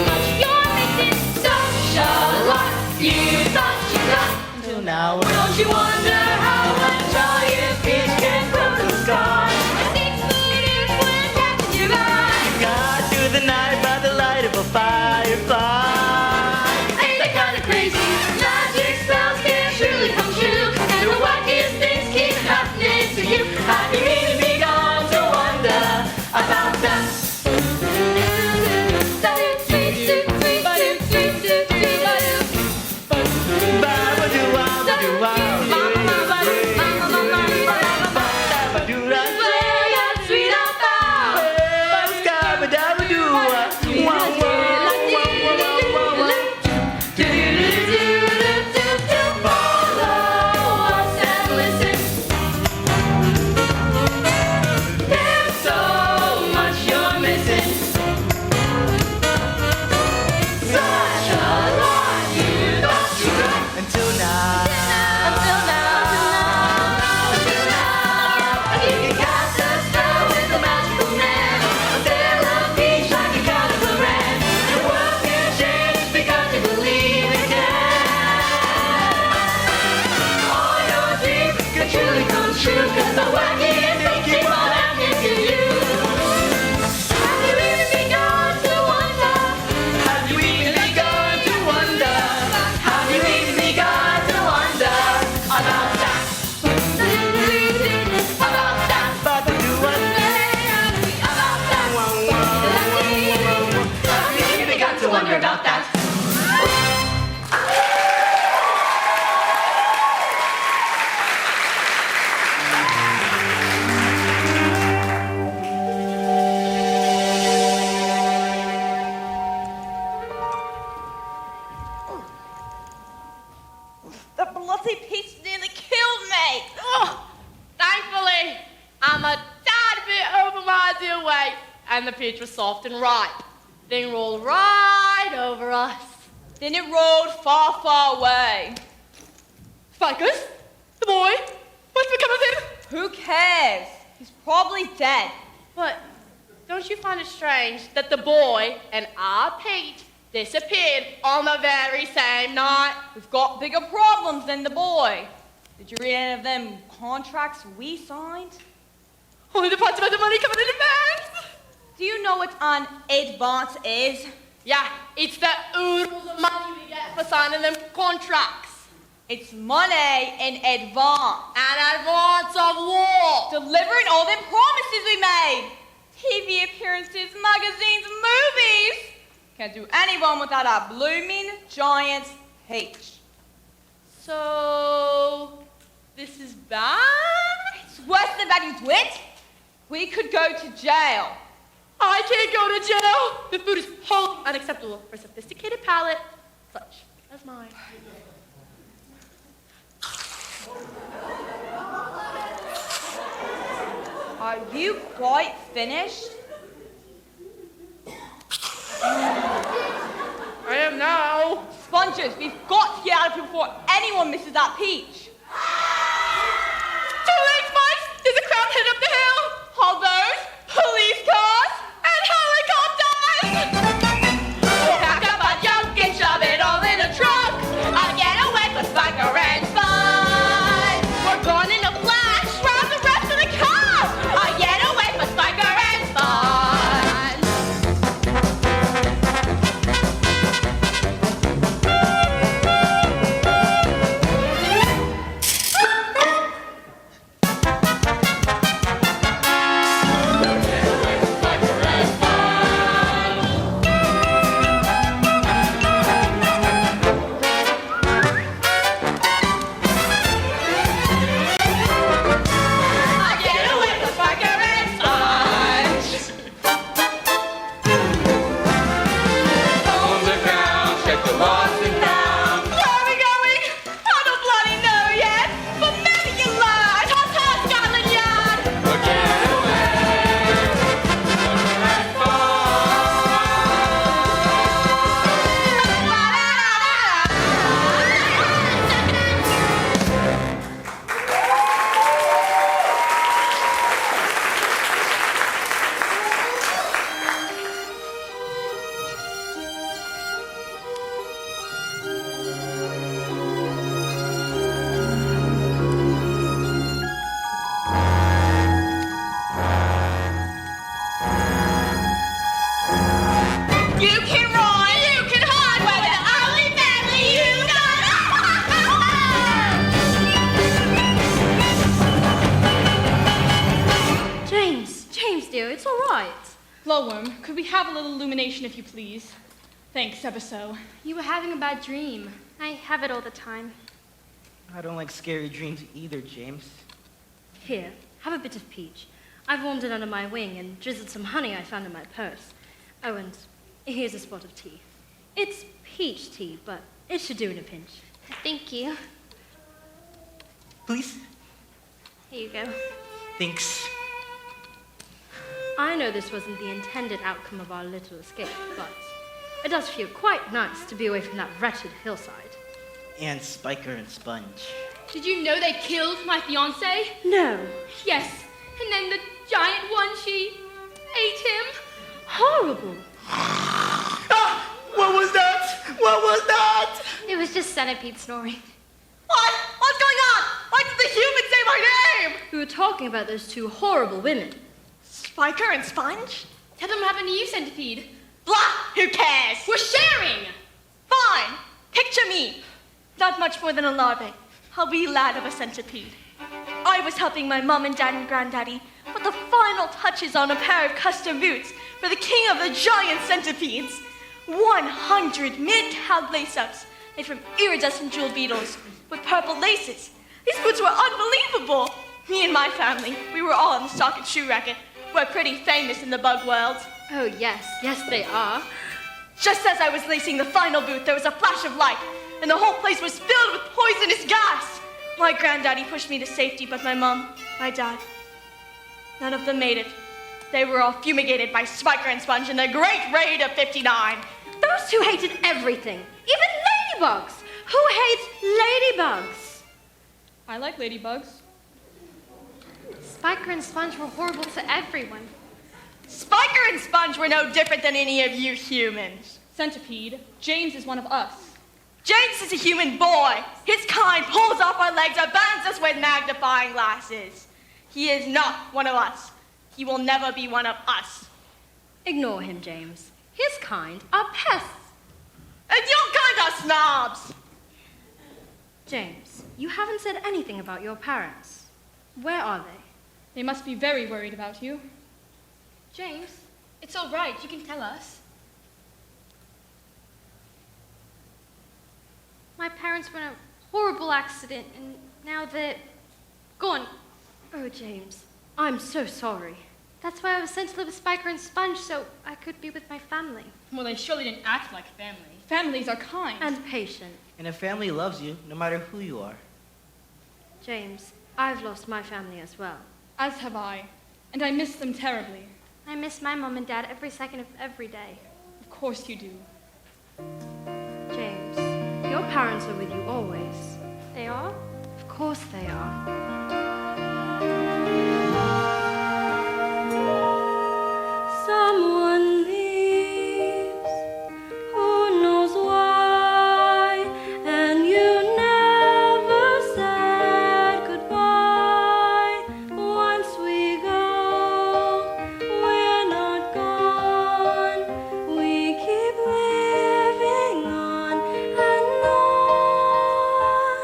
much you're missing. So Charlotte, you thought you got. Till now, Don't you wonder how a giant fish can grow to the sky? a 6-footers would catch your eye. got through the night by the light of a firefly. Ain't that kinda crazy? Magic spells can truly come true, and the wackiest things keep happening to you. Have you even begun to wonder about that? Sweet Follow us and listen. There's so much you're missing. Such a lot you thought you got. Until now. Until now, you cast a spell with a magical man. Sail a beach like a catamaran. The world can change because you believe it can. All your dreams can truly come true, 'cause the wackiest things keep on happening to you. Have you even begun to wonder? Have you even begun to wonder? Have you even begun to wonder about that? About that? About that? Have you even begun to wonder about that? The bloody peach nearly killed me. Thankfully, I'm a tad bit over my ideal weight, and the peach was soft and ripe. Thing rolled right over us. Then it rolled far, far away. Ficus, the boy, what's become of him? Who cares? He's probably dead. But don't you find it strange that the boy and our Pete disappeared on the very same night? We've got bigger problems than the boy. Did you read any of them contracts we signed? Only the parts about the money coming in advance. Do you know what an advance is? Yeah, it's the oodles of money we get for signing them contracts. It's money in advance. An advance of what? Delivering all them promises we made. TV appearances, magazines, movies. Can't do anyone without a blooming giant peach. So, this is bad? It's worse than bad, you twit. We could go to jail. I can't go to jail. The food is wholly unacceptable for a sophisticated palate such as mine. Are you quite finished? I am now. Sponges, we've got to get out of here before anyone misses that peach. Too late, Spice. There's a crowd heading up the hill. All those police cars And helicopters. pack up our junk and shove it all in a truck. I'll get away for Spiker and Spine. We're gone in a flash, round the rest of the cars. I'll get away for Spiker and Spine. James, dear, it's all right. Glowworm, could we have a little illumination if you please? Thanks, ever so. You were having a bad dream. I have it all the time. I don't like scary dreams either, James. Here, have a bit of peach. I've warmed it under my wing and drizzled some honey I found in my purse. Oh, and here's a spot of tea. It's peach tea, but it should do in a pinch. Thank you. Please? Here you go. Thanks. I know this wasn't the intended outcome of our little escape, but it does feel quite nice to be away from that wretched hillside. And Spiker and Sponge. Did you know they killed my fiancé? No. Yes. And then the giant one, she ate him. Horrible. Ah! What was that? What was that? It was just Centipede snoring. What? What's going on? Why did the human say my name? We were talking about those two horrible women. Spiker and Sponge? Tell them what happened to you, Centipede. Blah! Who cares? We're sharing! Fine. Picture me. Not much more than a larvae. A wee lad of a centipede. I was helping my mom and dad and granddaddy put the final touches on a pair of custom boots for the king of the giant centipedes. 100 mid-cowed lace-ups made from iridescent jewel beetles with purple laces. These boots were unbelievable. Me and my family, we were all in the sock and shoe racket. We're pretty famous in the bug world. Oh, yes. Yes, they are. Just as I was lacing the final boot, there was a flash of light, and the whole place was filled with poisonous gas. My granddaddy pushed me to safety, but my mom, my dad, none of them made it. They were all fumigated by Spiker and Sponge in the Great Raid of '59. Those two hated everything, even ladybugs. Who hates ladybugs? I like ladybugs. Spiker and Sponge were horrible to everyone. Spiker and Sponge were no different than any of you humans. Centipede, James is one of us. James is a human boy. His kind pulls off our legs or bands us with magnifying glasses. He is not one of us. He will never be one of us. Ignore him, James. His kind are pests. And your kind are snobs. James, you haven't said anything about your parents. Where are they? They must be very worried about you. James, it's all right. You can tell us. My parents were in a horrible accident, and now they're gone. Oh, James, I'm so sorry. That's why I was sent to live with Spiker and Sponge, so I could be with my family. Well, they surely didn't act like family. Families are kind. And patient. And a family loves you, no matter who you are. James, I've lost my family as well. As have I. And I miss them terribly. I miss my mom and dad every second of every day. Of course you do. James, your parents are with you always. They are? Of course they are. Someone leaves, who knows why, and you never said goodbye. Once we go, we're not gone. We keep living on and on.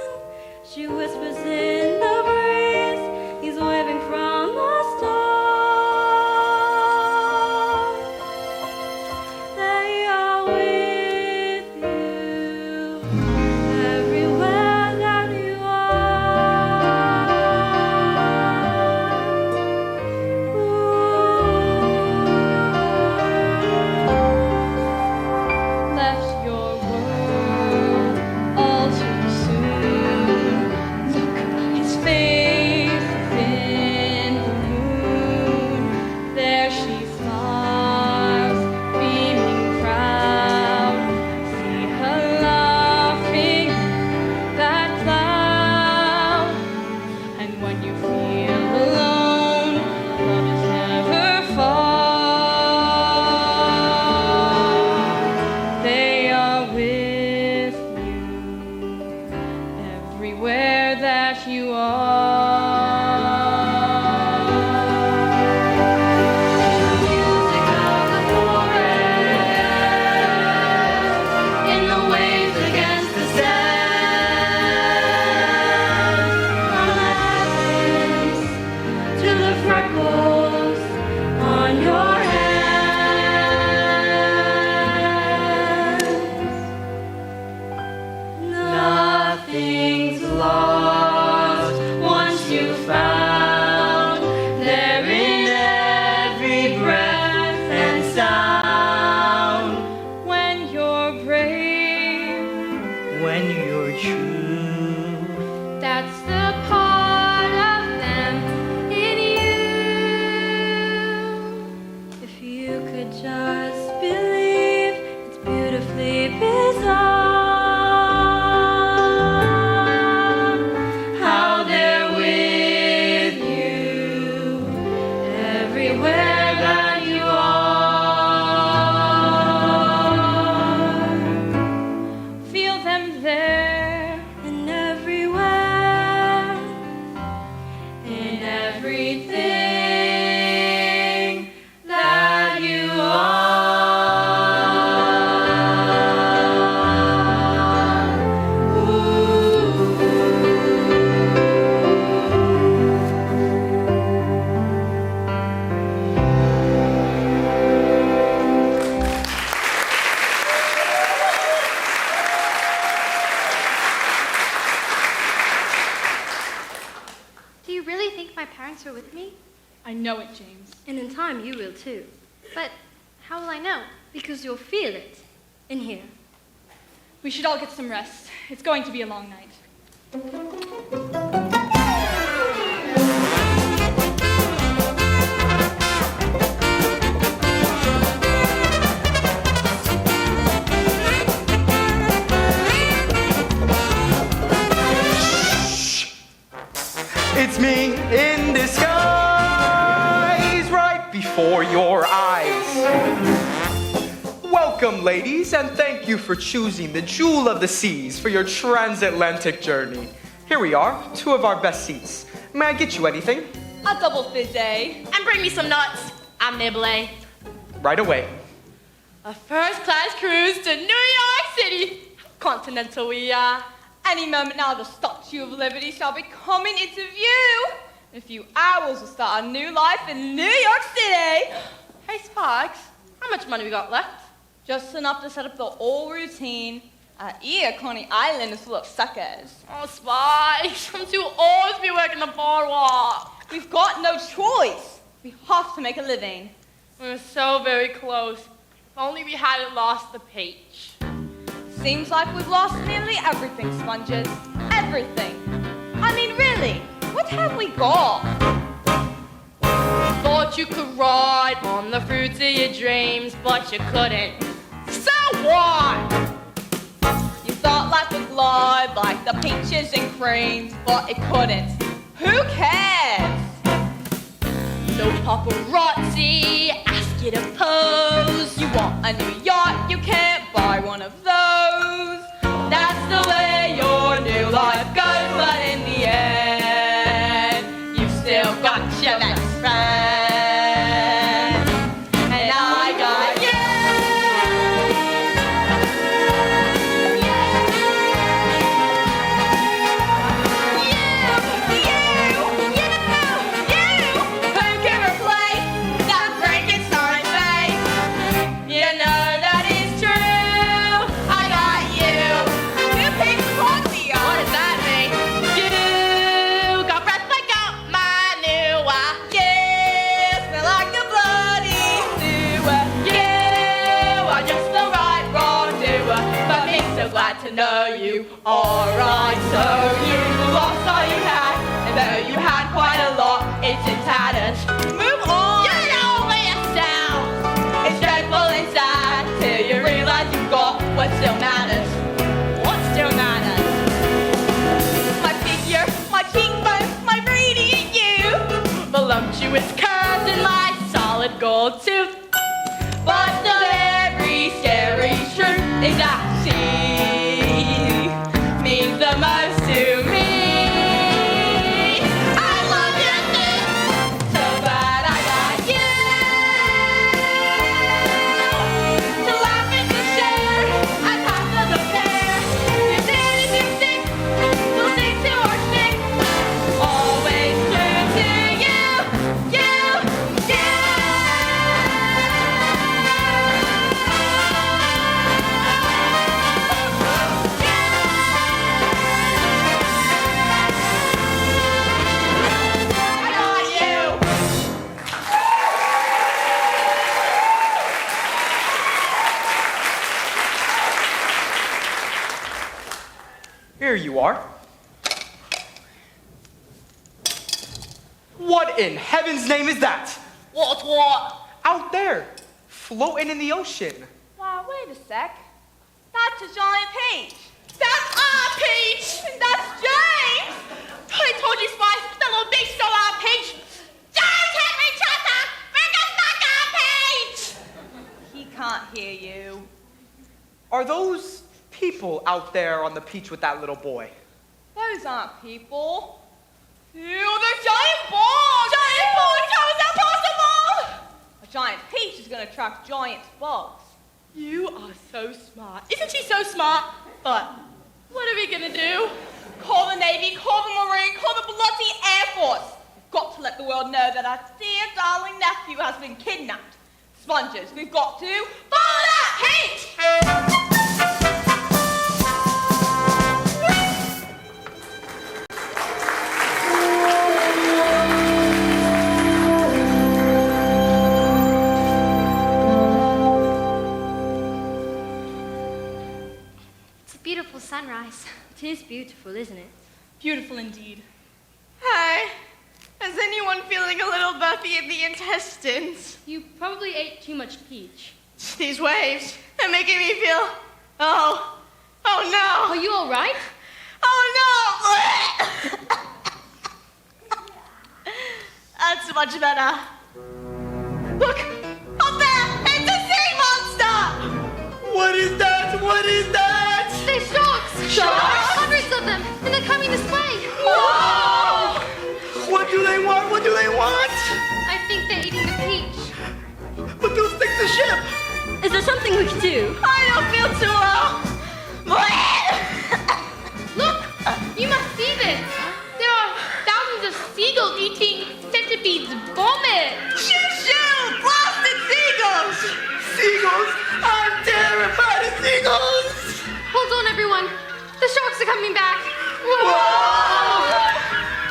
She whispers in the breeze. everywhere that you are. Feel them there and everywhere, in everything that you are. Do you really think my parents are with me? I know it, James. And in time, you will too. But how will I know? Because you'll feel it. In here. We should all get some rest. It's going to be a long night. It's me in disguise right before your eyes. Welcome, ladies, and thank you for choosing the Jewel of the Seas for your transatlantic journey. Here we are, 2 of our best seats. May I get you anything? A double fizzy. And bring me some nuts. I'm Nibble. Right away. A first-class cruise to New York City. Continental we are. Any moment now, the Statue of Liberty shall be coming into view. In a few hours, we'll start a new life in New York City. Hey, Sparks, how much money we got left? Just enough to set up the old routine. Here, Coney Island is full of suckers. Oh, Spikes, I'm too old to be working the boardwalk. We've got no choice. We have to make a living. We were so very close. If only we hadn't lost the peach. Seems like we've lost nearly everything, Sponges. Everything. I mean, really, what have we got? Thought you could ride on the fruits of your dreams, but you couldn't. So what? You thought life would glide like the peaches and creams, but it couldn't. Who cares? No paparazzi ask you to pose. You want a new yacht, you can't buy one of those. That's the way your new life goes, but in the end, you've still got your best friend. And I got you. Who can replace that Frankenstein face? You know that is true. I got you. You picked Pontiac. What does that mean? You got breath like out my new wife. You smell like a bloody sewer. You are just the right wrongdoer. But me so glad to know you. Alright, so you lost all you had, and though you had quite a lot, it's in tatters. Move on. You know for yourself. It's dreadful and sad till you realize you've got what still matters. What still matters? My figure, my cheekbones, my radiant youth, voluptuous curves and my solid gold tooth. But the very scary truth is that she means the most to me. I love you so bad I got you to laugh and to share as half of the pair. You did it, you stick, we'll stick to our stick. Always true to you, you, you. I got you. Here you are. What in heaven's name is that? What? Out there, floating in the ocean. Why, wait a sec. That's a giant peach. That's our peach. And that's James. I told you, Spice, the little big stole our peach. Don't hit me, Chester! hear you. Are those people out there on the peach with that little boy? Those aren't people. Ew, they're giant bugs! Giant bugs! How is that possible? A giant peach is going to attract giant bugs. You are so smart. Isn't she so smart? But what are we going to do? Call the Navy, call the Marine, call the bloody Air Force. We've got to let the world know that our dear darling nephew has been kidnapped. Sponges, we've got to follow that hate! Beautiful sunrise. It is beautiful, isn't it? Beautiful indeed. Hi. Is anyone feeling a little buffy in the intestines? You probably ate too much peach. These waves are making me feel... Oh no. Are you all right? Oh no! That's much better. Look! Up there! It's a sea monster! What is that? What is that? They're sharks! Sharks? Hundreds of them, and they're coming this way. Whoa! What do they want? What do they want? I think they're eating the peach. But they'll sink the ship. Is there something we can do? I don't feel too well. Look! You must see this! There are thousands of seagulls eating centipedes' vomit! Shoo shoo! Blasted seagulls! Seagulls? I'm terrified of seagulls. Hold on, everyone. The sharks are coming back.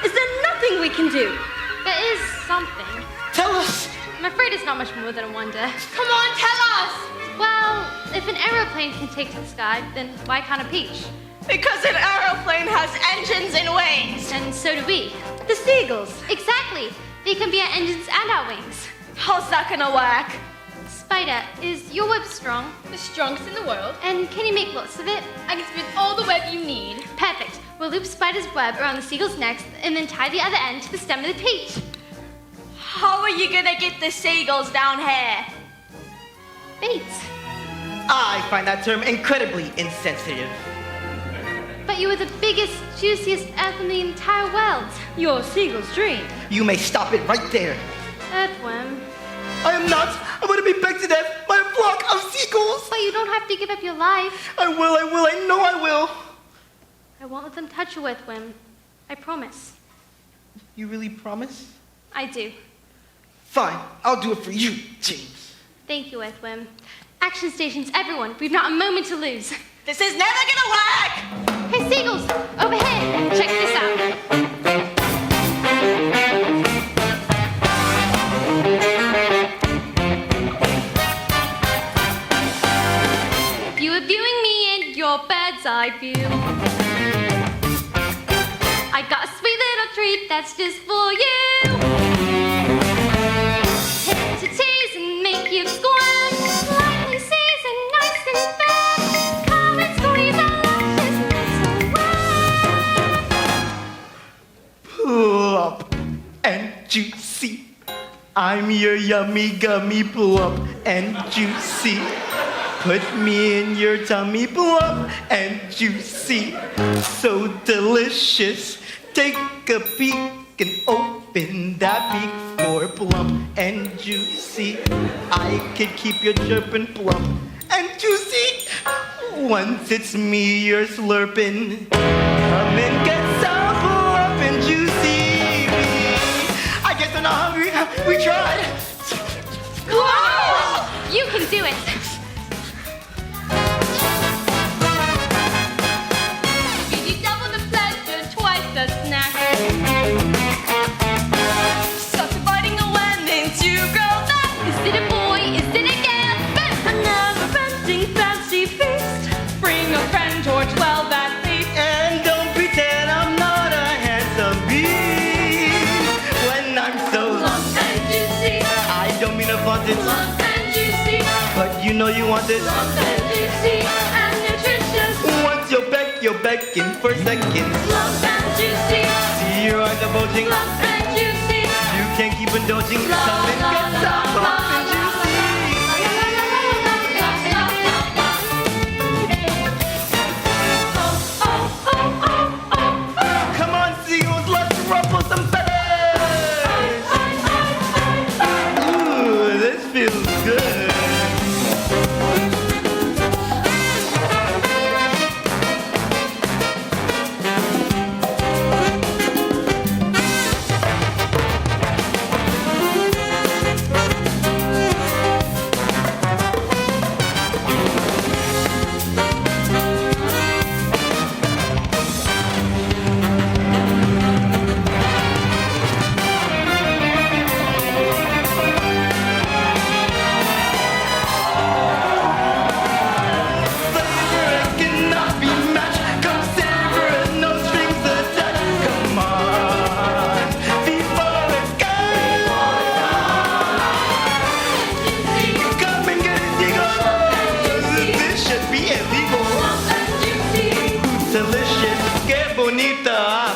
Is there nothing we can do? There is something. Tell us. I'm afraid it's not much more than a wonder. Come on, tell us! Well, if an aeroplane can take to the sky, then why can't a peach? Because an aeroplane has engines and wings. And so do we. The seagulls. Exactly. They can be our engines and our wings. How's that gonna work? Spider, is your web strong? The strongest in the world. And can you make lots of it? I can spin all the web you need. Perfect. We'll loop Spider's web around the seagull's neck and then tie the other end to the stem of the peach. How are you gonna get the seagulls down here? Baits. I find that term incredibly insensitive. But you are the biggest, juiciest earth in the entire world. Your seagull's dream. You may stop it right there. Earthworm. I am not. I'm going to be pecked to death by a flock of seagulls. But you don't have to give up your life. I will. I know I will. I won't let them touch you, Earthworm. I promise. You really promise? I do. Fine. I'll do it for you, James. Thank you, Earthworm. Action stations, everyone. We've not a moment to lose. This is never gonna work! Hey, seagulls! Over here! Check this out. You are viewing me in your bird's eye view. I got a sweet little treat that's just for you. Here to tease and make you squirm. Lightly seasoned, nice and firm. Come and squeeze a luscious little worm. Plump and juicy. I'm your yummy gummy plump and juicy. Put me in your tummy plump and juicy. So delicious. Take a peek and open that beak for plump and juicy. I could keep you chirping plump and juicy. Once it's me you're slurping. Come and get some plump and juicy. I guess I'm not hungry. We tried. Whoa! You can do it. Give you double the pleasure, twice the snack. Stop biting the wind into grow back. Is it a boy? Is it a girl? A never-ending fancy feast. Bring a friend or 12 at least. And don't pretend I'm not a handsome beast. When I'm so Plump and juicy, I don't mean to flaunt it, plump and juicy, but you know you want it. plump and juicy, and nutritious. Once you're begging for seconds. Plump and juicy, See your eyes are bulging. plump and juicy. You can't keep indulging. Come and get some plump and juicy. feels good.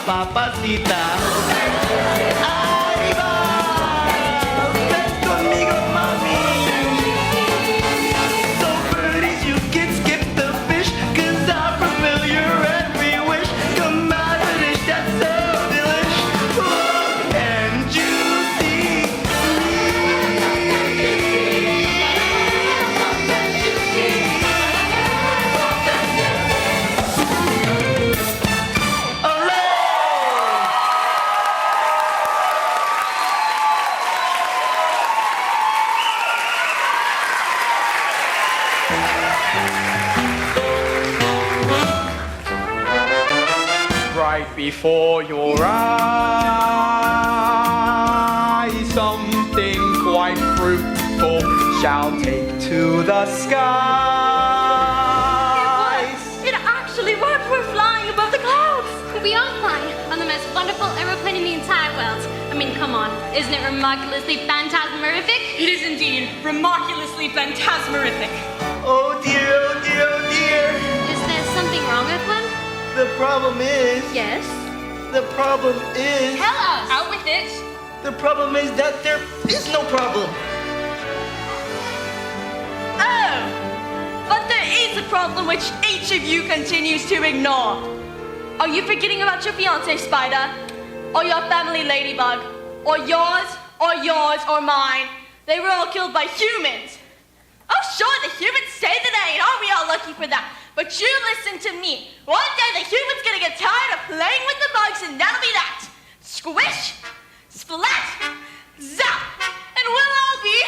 Papacita. Ahí va. Ven conmigo, mami. So birdies, you can skip the fish, 'cause I fulfill your every wish. Come out of dish, that's so delish. Long and juicy. Right before your eyes, something quite fruitful shall take to the skies. It actually worked. We're flying above the clouds. We are flying on the most wonderful aeroplane in the entire world. I mean, come on. Isn't it remarkably phantasmerific? It is indeed remarkulously phantasmerific. Oh dear, oh dear, oh dear. Is there something wrong, Evelyn? The problem is, Yes? the problem is, Tell us. Out with it. the problem is that there is no problem. Oh, but there is a problem which each of you continues to ignore. Are you forgetting about your fiance, Spider? Or your family, Ladybug? Or yours, or mine? They were all killed by humans. Oh, sure, the humans saved the day, and aren't we all lucky for that? But you listen to me. One day the human's gonna get tired of playing with the bugs, and that'll be that. Squish, splat, zap, and we'll all be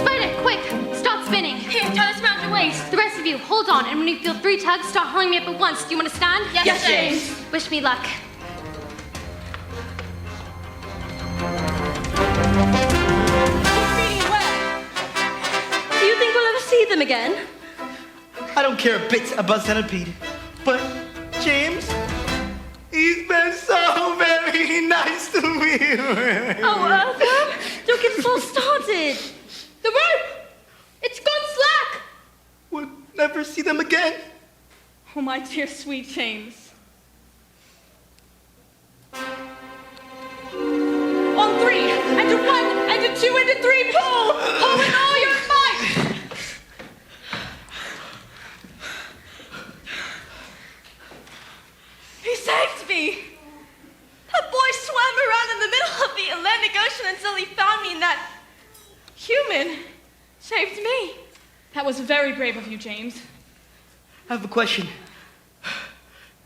Spider, quick! Stop spinning. Here, turn us around your waist. The rest of you, hold on, and when you feel 3 tugs, start hauling me up at once. Do you understand? Yes, James. Wish me luck. Reading well. Do you think we'll ever see them again? I don't care a bit about Centipede, but James, he's been so very nice to me. Oh, Earthworm, don't get so started. The rope! It's gone slack! We'll never see them again. Oh, my dear sweet James. On 3, and to 1, and to 2, and to 3, pull! Pull with all your might! He saved me! That boy swam around in the middle of the Atlantic Ocean until he found me, and that human saved me. That was very brave of you, James. I have a question.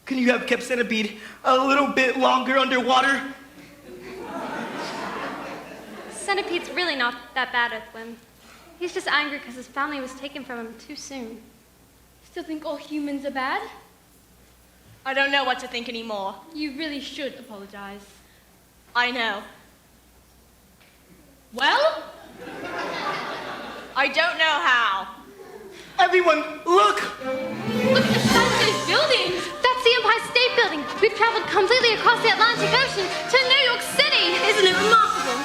Can you have kept Centipede a little bit longer underwater? Centipede's really not that bad, Earthworm. He's just angry because his family was taken from him too soon. Still think all humans are bad? I don't know what to think anymore. You really should apologize. I know. Well? I don't know how. Everyone, look! Look at the size of those buildings! That's the Empire State Building! We've traveled completely across the Atlantic Ocean to New York City! Isn't it remarkable?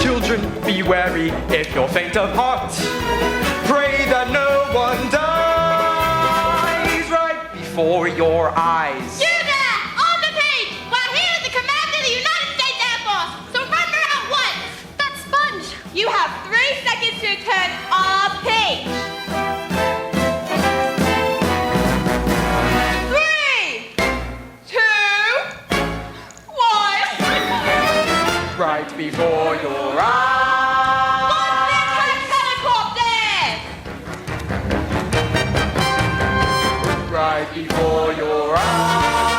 Children, be wary if you're faint of heart. Pray that no one dies right before your eyes. You there! On the page! Well, here's the commander of the United States Air Force! Surrender at once! That sponge! You have 3 seconds to turn our page. 3, 2, 1. right before your eyes. Right before your eyes.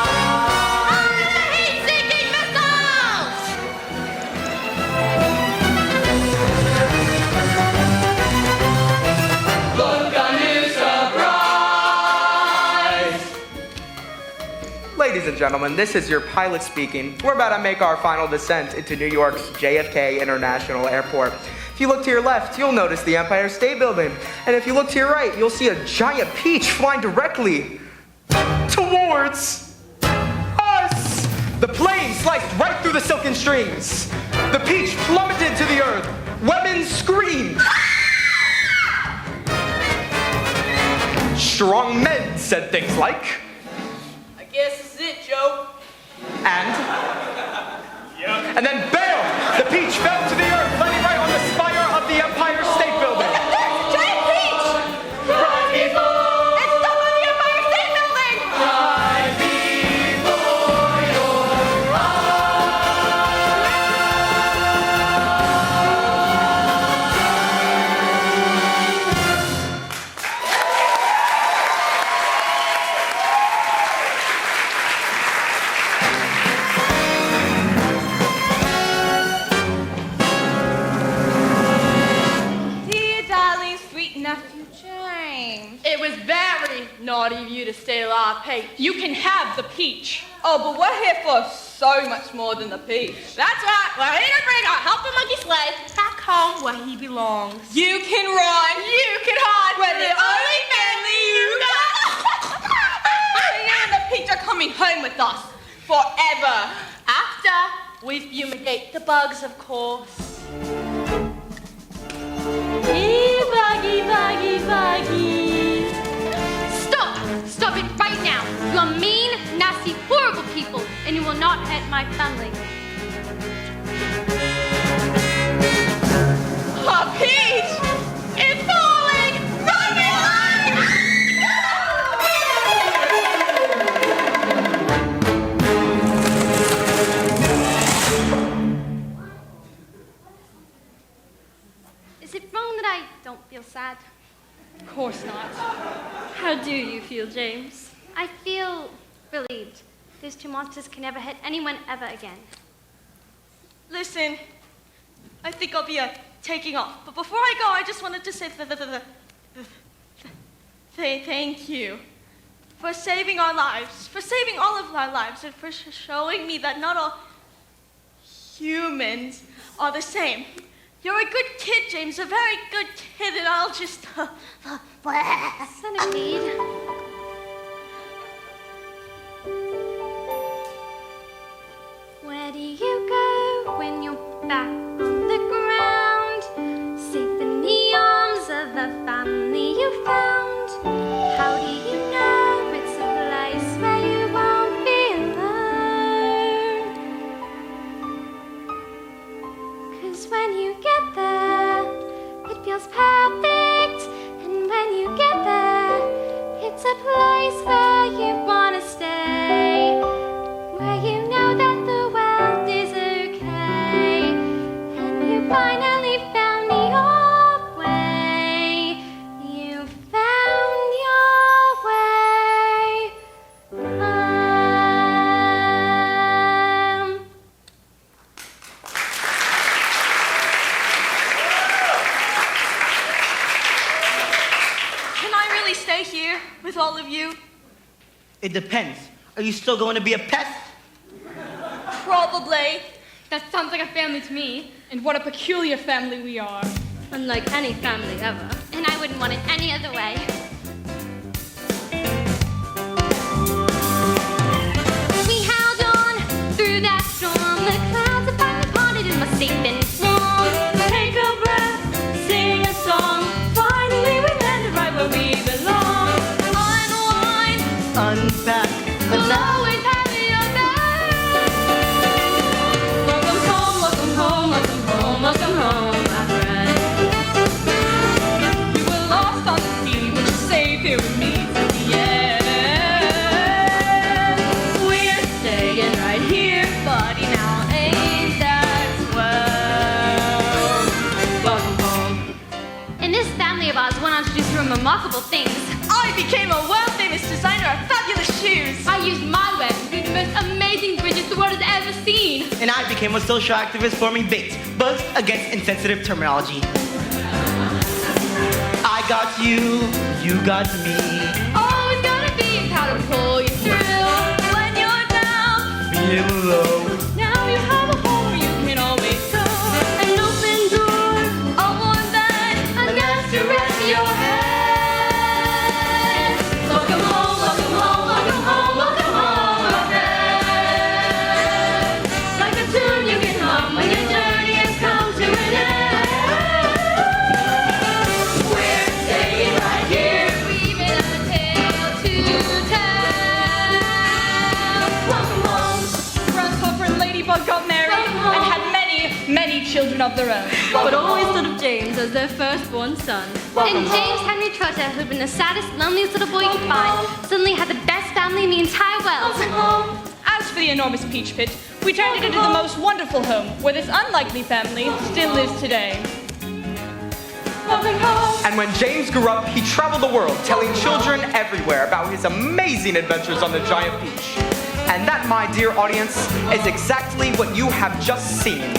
Look, a new surprise! Ladies and gentlemen, this is your pilot speaking. We're about to make our final descent into New York's JFK International Airport. If you look to your left, you'll notice the Empire State Building. And if you look to your right, you'll see a giant peach flying directly towards us. The plane sliced right through the silken strings. The peach plummeted to the earth. Women screamed. Strong men said things like, I guess this is it, Joe. and then bam! The peach fell to the earth, landing right on the spire of the Empire State Building. That's giant peach! Right before, It's stuck on the Empire State Building! right before your Dear darling, sweet nephew James. It was very naughty of you to steal our peach. You can have the peach. Oh, but we're here for so much more than the peach. That's right. We're here to bring our helper monkey sled back home where he belongs. You can run. You can hide. We're the only family you got. You and the peach are coming home with us forever. After we fumigate the bugs, of course. Buggy, buggy, buggy. Stop! Stop it right now! You are mean, nasty, horrible people, and you will not hurt my family. Our peach is falling from the Is it wrong that I don't feel sad? Of course not. How do you feel, James? I feel relieved. Those two monsters can never hurt anyone ever again. Listen, I think I'll be taking off. But before I go, I just wanted to say thank you for saving our lives, for saving all of our lives, and for showing me that not all humans are the same. You're a good kid, James, a very good kid, and I'll just... Centipede. Where do you go when you're back on the ground? Safe in the arms of the family you found. How do you know it's a place where you won't be alone? 'Cause when you get there, it feels perfect. And when you get there, it's a place where you wanna stay. Where you know that the world is okay. And you finally found your way. You found your way home. Can I really stay here with all of you? It depends. Are you still going to be a pest? Probably. That sounds like a family to me. And what a peculiar family we are. Unlike any family ever. And I wouldn't want it any other way. We held on through that storm. The clouds have finally parted and we're safe and warm. Take a breath, sing a song. Finally we landed right where we belong. Unwind, Unpack. we'll always have your back. Welcome home, welcome home, welcome home, welcome home, my friend. We were lost on the sea, which is unlockable things. I became a world-famous designer of fabulous shoes. I used my web to build the most amazing bridges the world has ever seen. And I became a social activist forming baits, bugs against insensitive terminology. I got you, you got me. Always gotta be proud to pull you through. When you're down, Being alone. now you have a home where you can always go. An open door, a warm bed, a nest to rest your head. Welcome home, welcome home, welcome home, welcome home, my friend. Like a tune you can hum when your journey has come to an end. We're staying right here, Weaving a tale to tell. welcome home. Grasshopper and Ladybug got married and had many children of their own. But always thought of James as their firstborn son. And James Henry Trotter, who'd been the saddest, loneliest little boy you could find, suddenly had the best family in the entire world. As for the enormous peach pit, we turned it into the most wonderful home where this unlikely family still lives today. Welcome home. And when James grew up, he traveled the world telling children everywhere about his amazing adventures on the giant peach. And that, my dear audience, is exactly what you have just seen.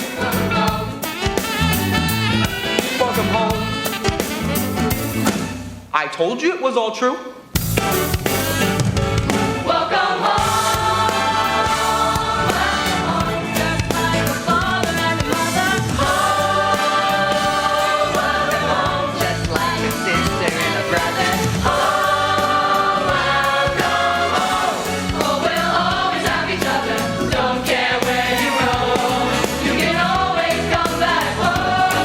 Welcome home. I told you it was all true. Welcome home. Welcome home. Just like a father and a mother. Home. Welcome home. Just like a sister and a brother. Home. Welcome home. Oh, we'll always have each other. Don't care where you go. You can always come back home.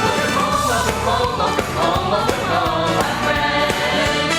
Welcome home. Welcome home. Welcome home, my friend.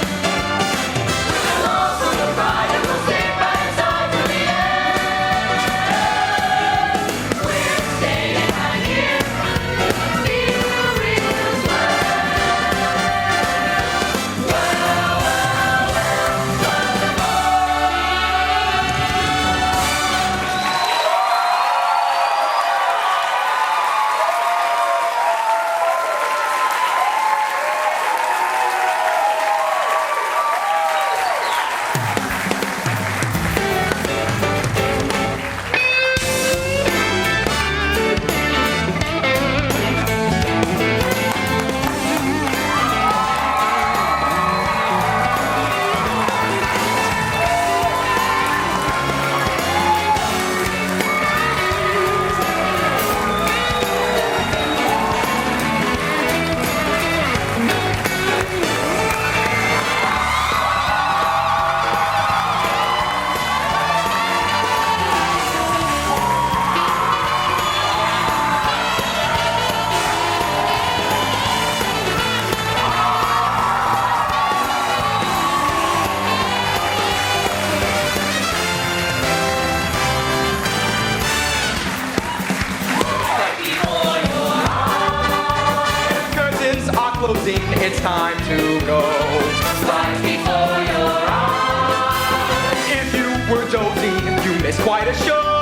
Closing, it's time to go. Right before your eyes. If you were dozing, you missed quite a show.